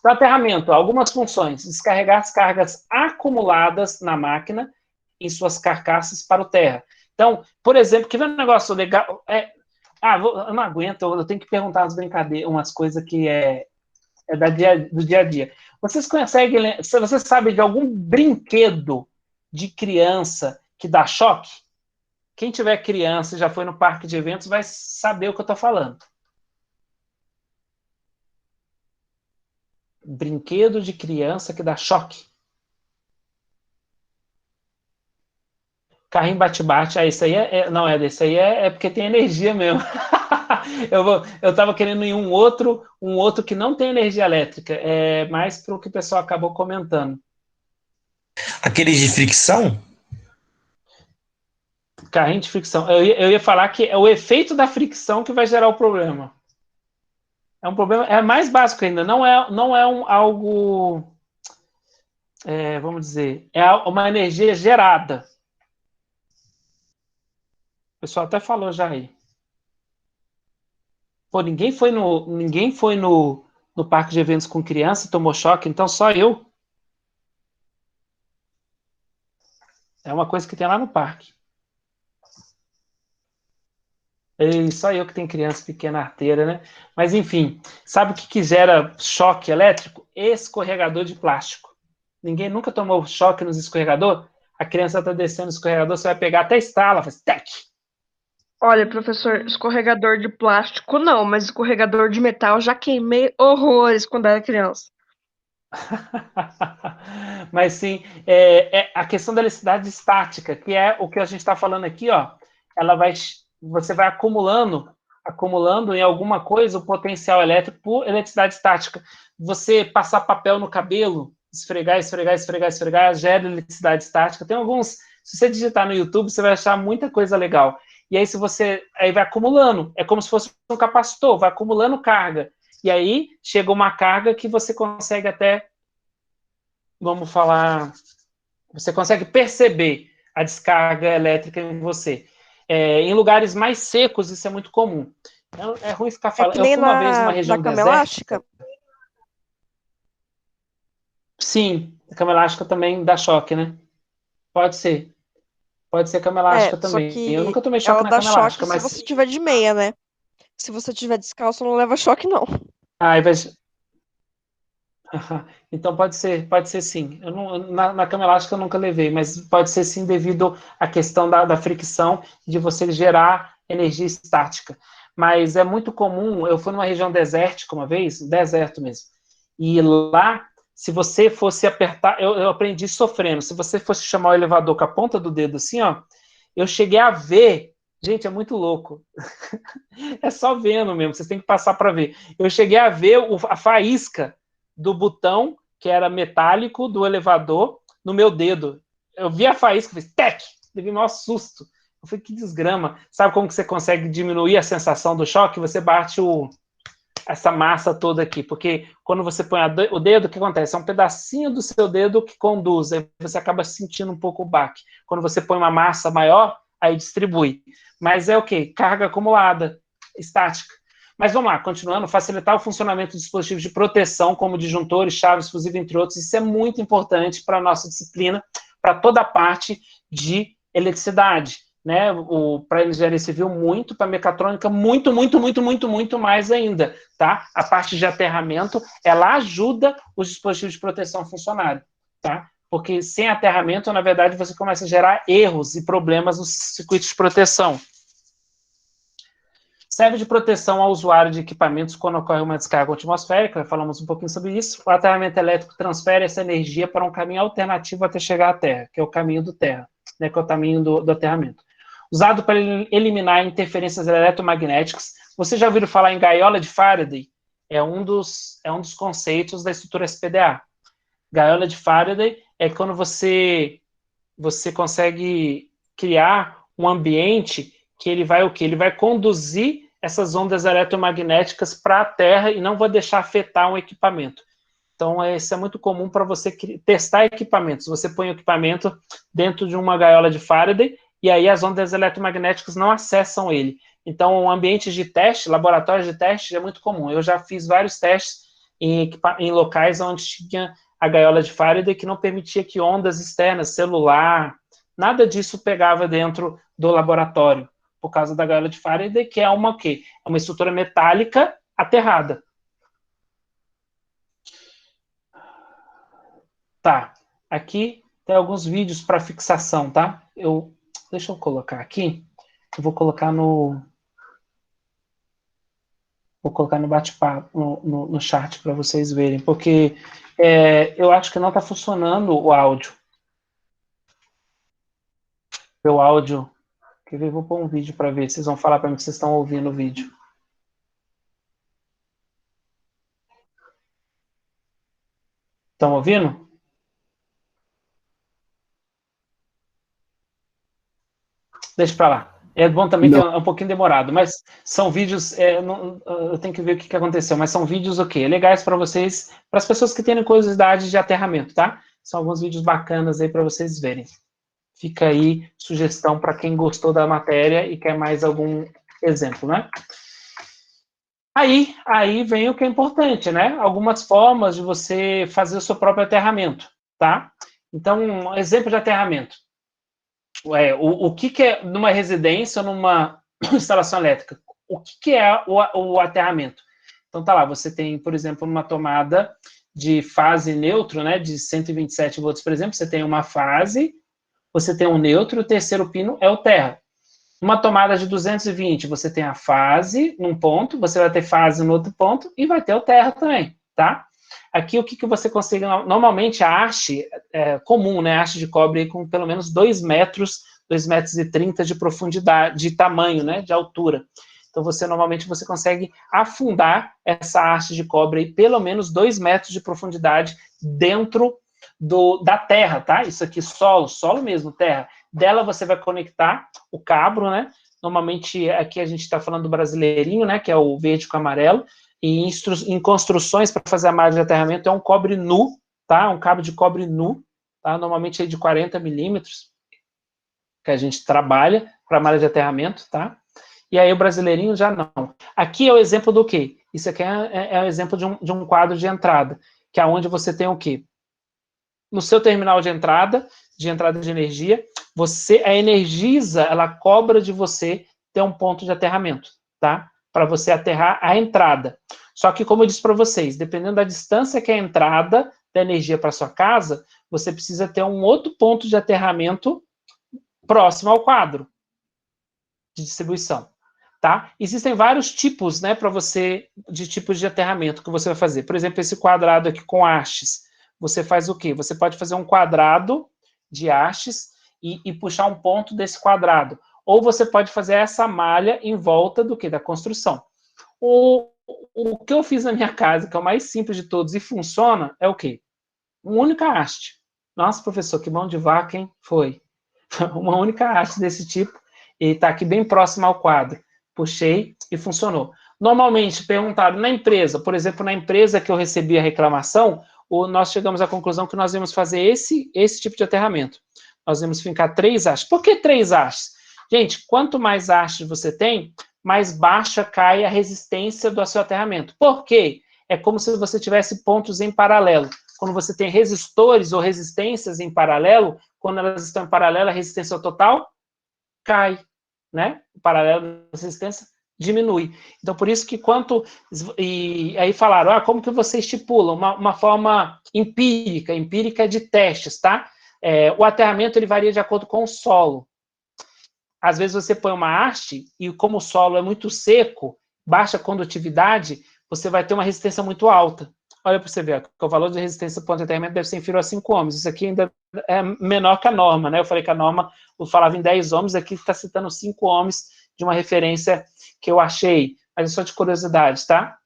Para aterramento, algumas funções: descarregar as cargas acumuladas na máquina em suas carcaças para o terra. Então, por exemplo, que vem um negócio legal, eu não aguento, eu tenho que perguntar umas brincadeiras, umas coisas que do dia a dia. Vocês sabem de algum brinquedo de criança que dá choque? Quem tiver criança e já foi no parque de eventos vai saber o que eu estou falando. Brinquedo de criança que dá choque. Carrinho bate-bate, isso aí esse aí é porque tem energia mesmo. Eu estava querendo ir um outro que não tem energia elétrica, mais para o que o pessoal acabou comentando. Aqueles de fricção? Carrinho de fricção. Eu ia falar que é o efeito da fricção que vai gerar o problema. É um problema, é mais básico ainda, não é algo, vamos dizer, é uma energia gerada. O pessoal até falou já aí. Pô, ninguém foi no parque de eventos com criança e tomou choque, então só eu. É uma coisa que tem lá no parque. E só eu que tenho criança pequena arteira, né? Mas enfim, sabe o que gera choque elétrico? Escorregador de plástico. Ninguém nunca tomou choque nos escorregadores? A criança está descendo o escorregador, você vai pegar até estala, faz tec. Olha, professor, escorregador de plástico não, mas escorregador de metal já queimei horrores quando era criança. Mas sim, a questão da eletricidade estática, que é o que a gente está falando aqui, ó, você vai acumulando em alguma coisa o potencial elétrico por eletricidade estática. Você passar papel no cabelo, esfregar, gera eletricidade estática. Tem alguns, se você digitar no YouTube, você vai achar muita coisa legal. E aí, aí vai acumulando, é como se fosse um capacitor, vai acumulando carga. E aí, chega uma carga que você consegue até, vamos falar, você consegue perceber a descarga elétrica em você. Em lugares mais secos, isso é muito comum. É ruim ficar falando. Eu fui uma vez numa região desértica. Sim, a cama elástica também dá choque, né? Pode ser. Pode ser cama elástica também. Só que eu nunca tomei choque na cama elástica. Mas se você tiver de meia, né? Se você tiver descalço, não leva choque, não. Vai... Então pode ser sim. Eu não, na cama elástica eu nunca levei, mas pode ser sim devido à questão da fricção de você gerar energia estática. Mas é muito comum, eu fui numa região desértica uma vez, deserto mesmo, e lá, se você fosse apertar, eu aprendi sofrendo, se você fosse chamar o elevador com a ponta do dedo assim, ó, eu cheguei a ver, gente, é muito louco, é só vendo mesmo, vocês têm que passar para ver. Eu cheguei a ver a faísca do botão, que era metálico, do elevador, no meu dedo. Eu vi a faísca, fiz tec, levei o maior susto. Eu falei, que desgrama. Sabe como que você consegue diminuir a sensação do choque? Você bate essa massa toda aqui, porque quando você põe o dedo, o que acontece? É um pedacinho do seu dedo que conduz, aí você acaba sentindo um pouco o baque. Quando você põe uma massa maior, aí distribui. Mas é o quê? Carga acumulada, estática. Mas vamos lá, continuando, facilitar o funcionamento de dispositivos de proteção, como disjuntores, chaves, fusível, entre outros. Isso é muito importante para a nossa disciplina, para toda a parte de eletricidade, né? Para a engenharia civil, muito, para a mecatrônica, muito, muito, muito, muito, muito mais ainda, tá? A parte de aterramento, ela ajuda os dispositivos de proteção a funcionarem, tá? Porque sem aterramento, na verdade, você começa a gerar erros e problemas nos circuitos de proteção. Serve de proteção ao usuário de equipamentos quando ocorre uma descarga atmosférica, falamos um pouquinho sobre isso. O aterramento elétrico transfere essa energia para um caminho alternativo até chegar à Terra, que é o caminho do Terra, né, que é o caminho do aterramento. Usado para eliminar interferências eletromagnéticas. Você já ouviu falar em gaiola de Faraday? É um dos conceitos da estrutura SPDA. Gaiola de Faraday é quando você consegue criar um ambiente que ele vai o quê? Ele vai conduzir essas ondas eletromagnéticas para a Terra e não vai deixar afetar um equipamento. Então, isso é muito comum para você testar equipamentos. Você põe o equipamento dentro de uma gaiola de Faraday e aí as ondas eletromagnéticas não acessam ele. Então, ambientes de teste, laboratórios de teste é muito comum. Eu já fiz vários testes em locais onde tinha a gaiola de Faraday que não permitia que ondas externas, celular, nada disso pegava dentro do laboratório, por causa da gaiola de Faraday, que é uma quê? É uma estrutura metálica aterrada. Tá, aqui tem alguns vídeos para fixação, tá? Deixa eu colocar aqui, eu vou colocar no bate-papo, no chat para vocês verem, porque eu acho que não está funcionando o áudio. O áudio, quer ver? Vou pôr um vídeo para ver, vocês vão falar para mim que vocês estão ouvindo o vídeo. Estão ouvindo? Deixa para lá. É bom também que é um pouquinho demorado, mas são vídeos, eu tenho que ver o que aconteceu, mas são vídeos legais para vocês, para as pessoas que têm curiosidade de aterramento, tá? São alguns vídeos bacanas aí para vocês verem. Fica aí sugestão para quem gostou da matéria e quer mais algum exemplo, né? Aí vem o que é importante, né? Algumas formas de você fazer o seu próprio aterramento, tá? Então, um exemplo de aterramento. O que é numa residência ou numa instalação elétrica? O que é o aterramento? Então, tá lá, você tem, por exemplo, uma tomada de fase neutro, né, de 127 volts, por exemplo, você tem uma fase, você tem um neutro, e o terceiro pino é o terra. Uma tomada de 220, você tem a fase num ponto, você vai ter fase no outro ponto, e vai ter o terra também, tá? Aqui, o que você consegue, normalmente a haste comum, né, a haste de cobre com pelo menos 2 metros, 2,30 metros de profundidade, de tamanho, né, de altura. Então, normalmente você consegue afundar essa haste de cobre aí, pelo menos 2 metros de profundidade dentro da terra, tá? Isso aqui, solo mesmo, terra. Dela você vai conectar o cabo, né? Normalmente, aqui a gente está falando do brasileirinho, né, que é o verde com amarelo, e em construções para fazer a malha de aterramento é um cobre nu, tá? Um cabo de cobre nu, tá? Normalmente é de 40 milímetros, que a gente trabalha para malha de aterramento, tá? E aí o brasileirinho já não. Aqui é o exemplo do quê? Isso aqui é o exemplo de um quadro de entrada, que é onde você tem o quê? No seu terminal de entrada de energia, a Energisa, ela cobra de você ter um ponto de aterramento, tá? Para você aterrar a entrada. Só que, como eu disse para vocês, dependendo da distância que é a entrada da energia para sua casa, você precisa ter um outro ponto de aterramento próximo ao quadro de distribuição, tá? Existem vários tipos, né, para você, de tipos de aterramento que você vai fazer. Por exemplo, esse quadrado aqui com hastes, você faz o quê? Você pode fazer um quadrado de hastes e puxar um ponto desse quadrado. Ou você pode fazer essa malha em volta do quê? Da construção. O que eu fiz na minha casa, que é o mais simples de todos e funciona, é o quê? Uma única haste. Nossa, professor, que mão de vaca, hein? Foi. Uma única haste desse tipo, e está aqui bem próximo ao quadro. Puxei e funcionou. Normalmente, perguntaram na empresa, por exemplo, na empresa que eu recebi a reclamação, nós chegamos à conclusão que nós íamos fazer esse tipo de aterramento. Nós íamos fincar 3 hastes. Por que 3 hastes? Gente, quanto mais hastes você tem, mais baixa cai a resistência do seu aterramento. Por quê? É como se você tivesse pontos em paralelo. Quando você tem resistores ou resistências em paralelo, quando elas estão em paralelo, a resistência total cai, né? O paralelo da resistência diminui. Então, por isso que e aí falaram, como que você estipula? Uma forma empírica de testes, tá? O aterramento, ele varia de acordo com o solo. Às vezes você põe uma haste e como o solo é muito seco, baixa condutividade, você vai ter uma resistência muito alta. Olha para você ver, o valor de resistência do ponto de aterramento deve ser inferior a 5 ohms. Isso aqui ainda é menor que a norma, né? Eu falei que a norma, eu falava em 10 ohms, aqui está citando 5 ohms de uma referência que eu achei, mas é só de curiosidade, tá?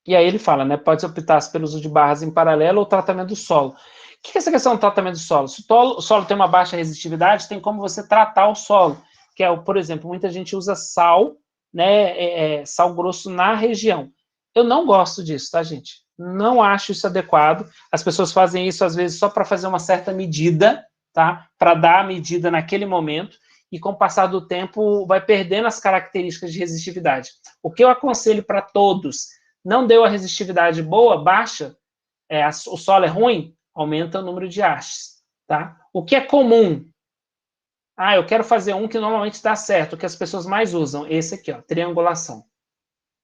E aí ele fala, né? Pode optar pelo uso de barras em paralelo ou tratamento do solo. O que é essa questão do tratamento do solo? Se o solo tem uma baixa resistividade, tem como você tratar o solo, que é, por exemplo, muita gente usa sal, né? Sal grosso na região. Eu não gosto disso, tá, gente? Não acho isso adequado. As pessoas fazem isso, às vezes, só para fazer uma certa medida, tá? Para dar a medida naquele momento, e com o passar do tempo vai perdendo as características de resistividade. O que eu aconselho para todos, não deu a resistividade boa, baixa, o solo é ruim, aumenta o número de hastes, tá? O que é comum? Eu quero fazer um que normalmente dá certo, o que as pessoas mais usam, esse aqui, ó, triangulação.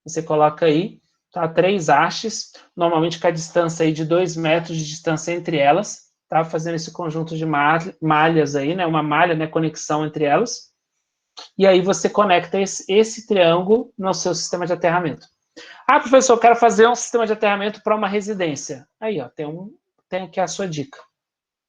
Você coloca aí, tá? 3 hastes, normalmente com a distância aí de 2 metros de distância entre elas, tá? Fazendo esse conjunto de malhas aí, né? Uma malha, né? Conexão entre elas. E aí você conecta esse triângulo no seu sistema de aterramento. Professor, eu quero fazer um sistema de aterramento para uma residência. Aí, ó, tem aqui a sua dica,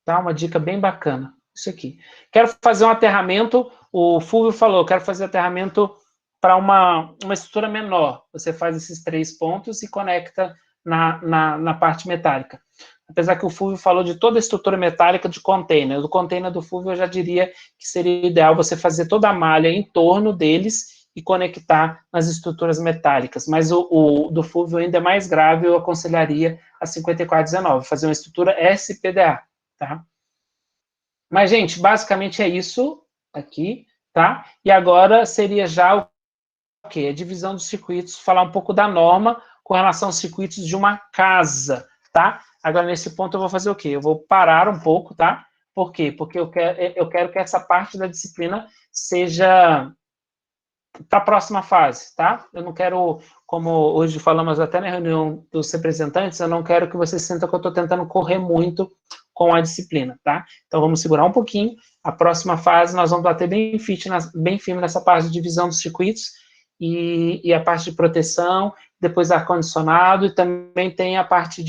tá? Uma dica bem bacana, isso aqui. Quero fazer um aterramento, o Fulvio falou, quero fazer aterramento para uma estrutura menor. Você faz esses 3 pontos e conecta na parte metálica. Apesar que o Fulvio falou de toda a estrutura metálica de container. Do container do Fulvio, eu já diria que seria ideal você fazer toda a malha em torno deles e conectar nas estruturas metálicas. Mas o do Fulvio ainda é mais grave, eu aconselharia a 5419, fazer uma estrutura SPDA, tá? Mas, gente, basicamente é isso aqui, tá? E agora seria já o quê? A divisão dos circuitos, falar um pouco da norma com relação aos circuitos de uma casa, tá? Agora, nesse ponto, eu vou fazer o quê? Eu vou parar um pouco, tá? Por quê? Porque eu quero que essa parte da disciplina seja para a próxima fase, tá? Eu não quero, como hoje falamos até na reunião dos representantes, eu não quero que você sinta que eu estou tentando correr muito com a disciplina, tá? Então, vamos segurar um pouquinho. A próxima fase, nós vamos bater bem firme nessa parte de divisão dos circuitos e a parte de proteção, depois ar-condicionado, e também tem a parte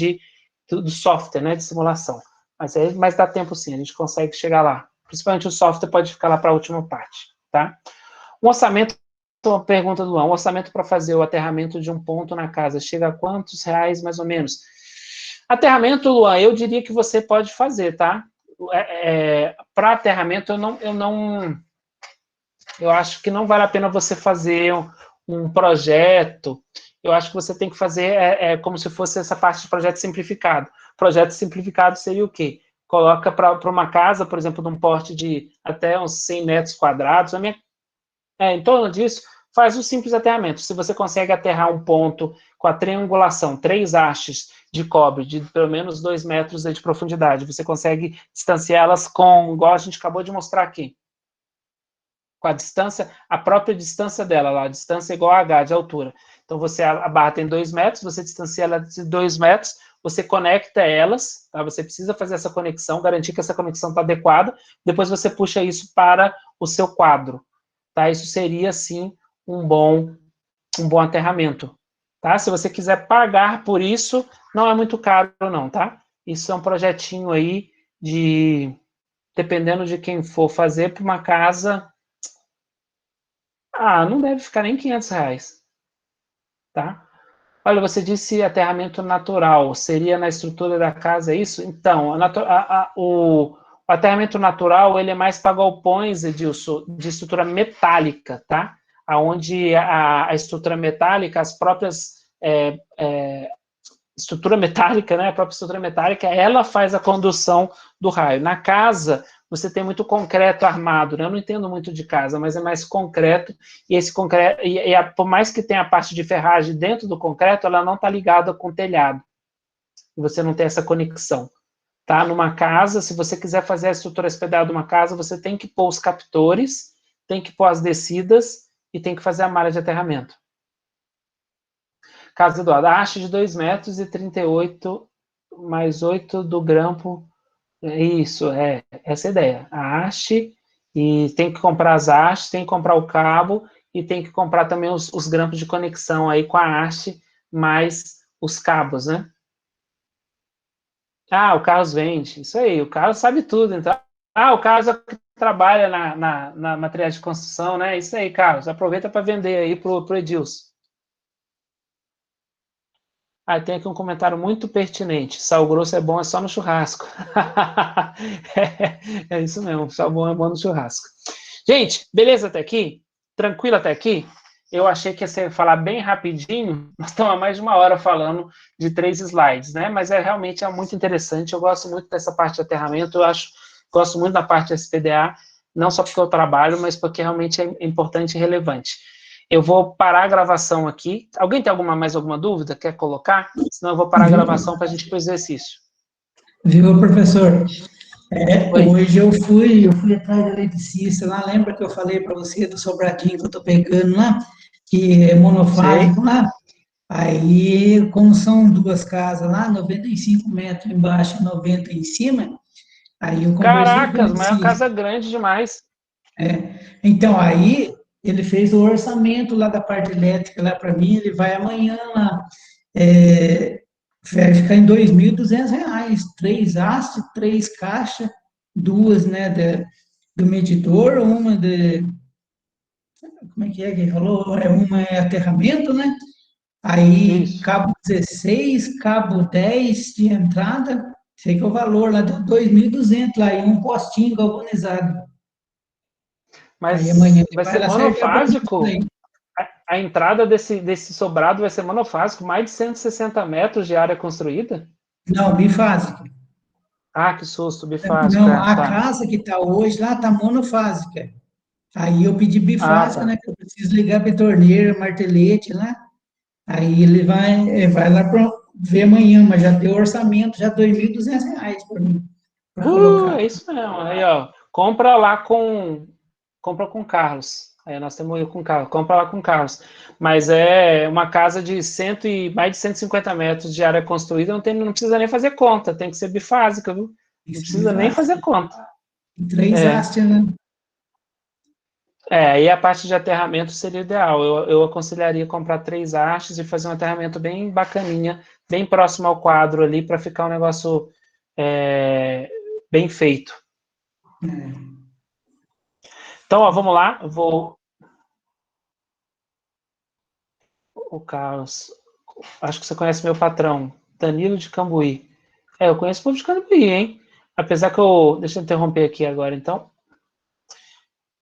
do software, né, de simulação. Mas dá tempo sim, a gente consegue chegar lá. Principalmente o software pode ficar lá para a última parte, tá? Um orçamento, uma pergunta do Luan, um orçamento para fazer o aterramento de um ponto na casa, chega a quantos reais, mais ou menos? Aterramento, Luan, eu diria que você pode fazer, tá? Para aterramento, eu acho que não vale a pena você fazer um projeto. Eu acho que você tem que fazer como se fosse essa parte de projeto simplificado. Projeto simplificado seria o quê? Coloca para uma casa, por exemplo, de um porte de até uns 100 metros quadrados, em torno disso, faz um simples aterramento. Se você consegue aterrar um ponto com a triangulação, 3 hastes de cobre de pelo menos 2 metros de profundidade, você consegue distanciá-las igual a gente acabou de mostrar aqui, com a distância, a própria distância dela, lá, a distância igual a H de altura. Então, a barra tem 2 metros, você distancia ela de 2 metros, você conecta elas, tá? Você precisa fazer essa conexão, garantir que essa conexão está adequada, depois você puxa isso para o seu quadro, tá? Isso seria, sim, um bom aterramento, tá? Se você quiser pagar por isso, não é muito caro, não, tá? Isso é um projetinho aí dependendo de quem for fazer para uma casa, não deve ficar nem R$ 500, tá? Olha, você disse aterramento natural, seria na estrutura da casa isso? Então, o aterramento natural, ele é mais para galpões, Edilson, de estrutura metálica, tá? Onde a estrutura metálica, as próprias estrutura metálica, né? A própria estrutura metálica, ela faz a condução do raio. Na casa, você tem muito concreto armado, né? Eu não entendo muito de casa, mas é mais concreto, e esse concreto, por mais que tenha a parte de ferragem dentro do concreto, ela não está ligada com o telhado. E você não tem essa conexão. Tá? Numa casa, se você quiser fazer a estrutura hospedada de uma casa, você tem que pôr os captores, tem que pôr as descidas e tem que fazer a malha de aterramento. Casa Eduardo, a haste de 2 metros e 38 mais 8 do grampo. Isso, essa é a ideia. A haste, e tem que comprar as hastes, tem que comprar o cabo, e tem que comprar também os grampos de conexão aí com a haste, mais os cabos, né? O Carlos vende, isso aí, o Carlos sabe tudo, então. O Carlos é que trabalha na material de construção, né? Isso aí, Carlos, aproveita para vender aí pro Edilson. Tem aqui um comentário muito pertinente. Sal grosso é bom, é só no churrasco. É isso mesmo, sal bom é bom no churrasco. Gente, beleza até aqui? Tranquilo até aqui? Eu achei que ia falar bem rapidinho, nós estamos há mais de 1 hora falando de 3 slides, né? Mas realmente é muito interessante, eu gosto muito dessa parte de aterramento, gosto muito da parte SPDA, não só porque eu trabalho, mas porque realmente é importante e relevante. Eu vou parar a gravação aqui. Alguém tem mais alguma dúvida? Quer colocar? Senão eu vou parar a gravação para a gente ir para o exercício. Viu, professor? Hoje eu fui atrás da eletricista lá, lembra que eu falei para você do sobradinho que eu estou pegando lá, que é monofásico lá? Aí, como são 2 casas lá, 95 metros embaixo e 90 em cima, aí eu conversei Caracas, com mas é uma casa grande demais. Então, aí ele fez o orçamento lá da parte elétrica lá para mim, ele vai amanhã lá, vai ficar em R$ 2.200, 3 hastes, 3 caixas, 2, né, do medidor, uma como é que ele falou? Uma é aterramento, né? Aí, Isso. cabo 16, cabo 10 de entrada, sei que é o valor lá, deu 2.200 lá, e um postinho galvanizado. Mas aí amanhã vai ser monofásico? A entrada desse sobrado vai ser monofásico, mais de 160 metros de área construída? Não, bifásico. Que susto, bifásico. Não, a casa que está hoje lá está monofásica. Aí eu pedi bifásica, né? Que eu preciso ligar para a torneira, martelete lá. Aí ele vai lá para ver amanhã, mas já deu orçamento, já R$ 2.200 para mim. É isso mesmo. Aí, ó, compra com Carlos. Aí nós temos com Carlos. Compra lá com Carlos. Mas é uma casa de mais de 150 metros de área construída, não precisa nem fazer conta, tem que ser bifásica, viu? Não precisa nem fazer conta. 3 hastes, né? Aí a parte de aterramento seria ideal. Eu aconselharia comprar 3 hastes e fazer um aterramento bem bacaninha, bem próximo ao quadro ali, para ficar um negócio bem feito. Então, ó, vamos lá. O Carlos, acho que você conhece meu patrão, Danilo de Cambuí. Eu conheço o povo de Cambuí, hein? Apesar que deixa eu interromper aqui agora, então.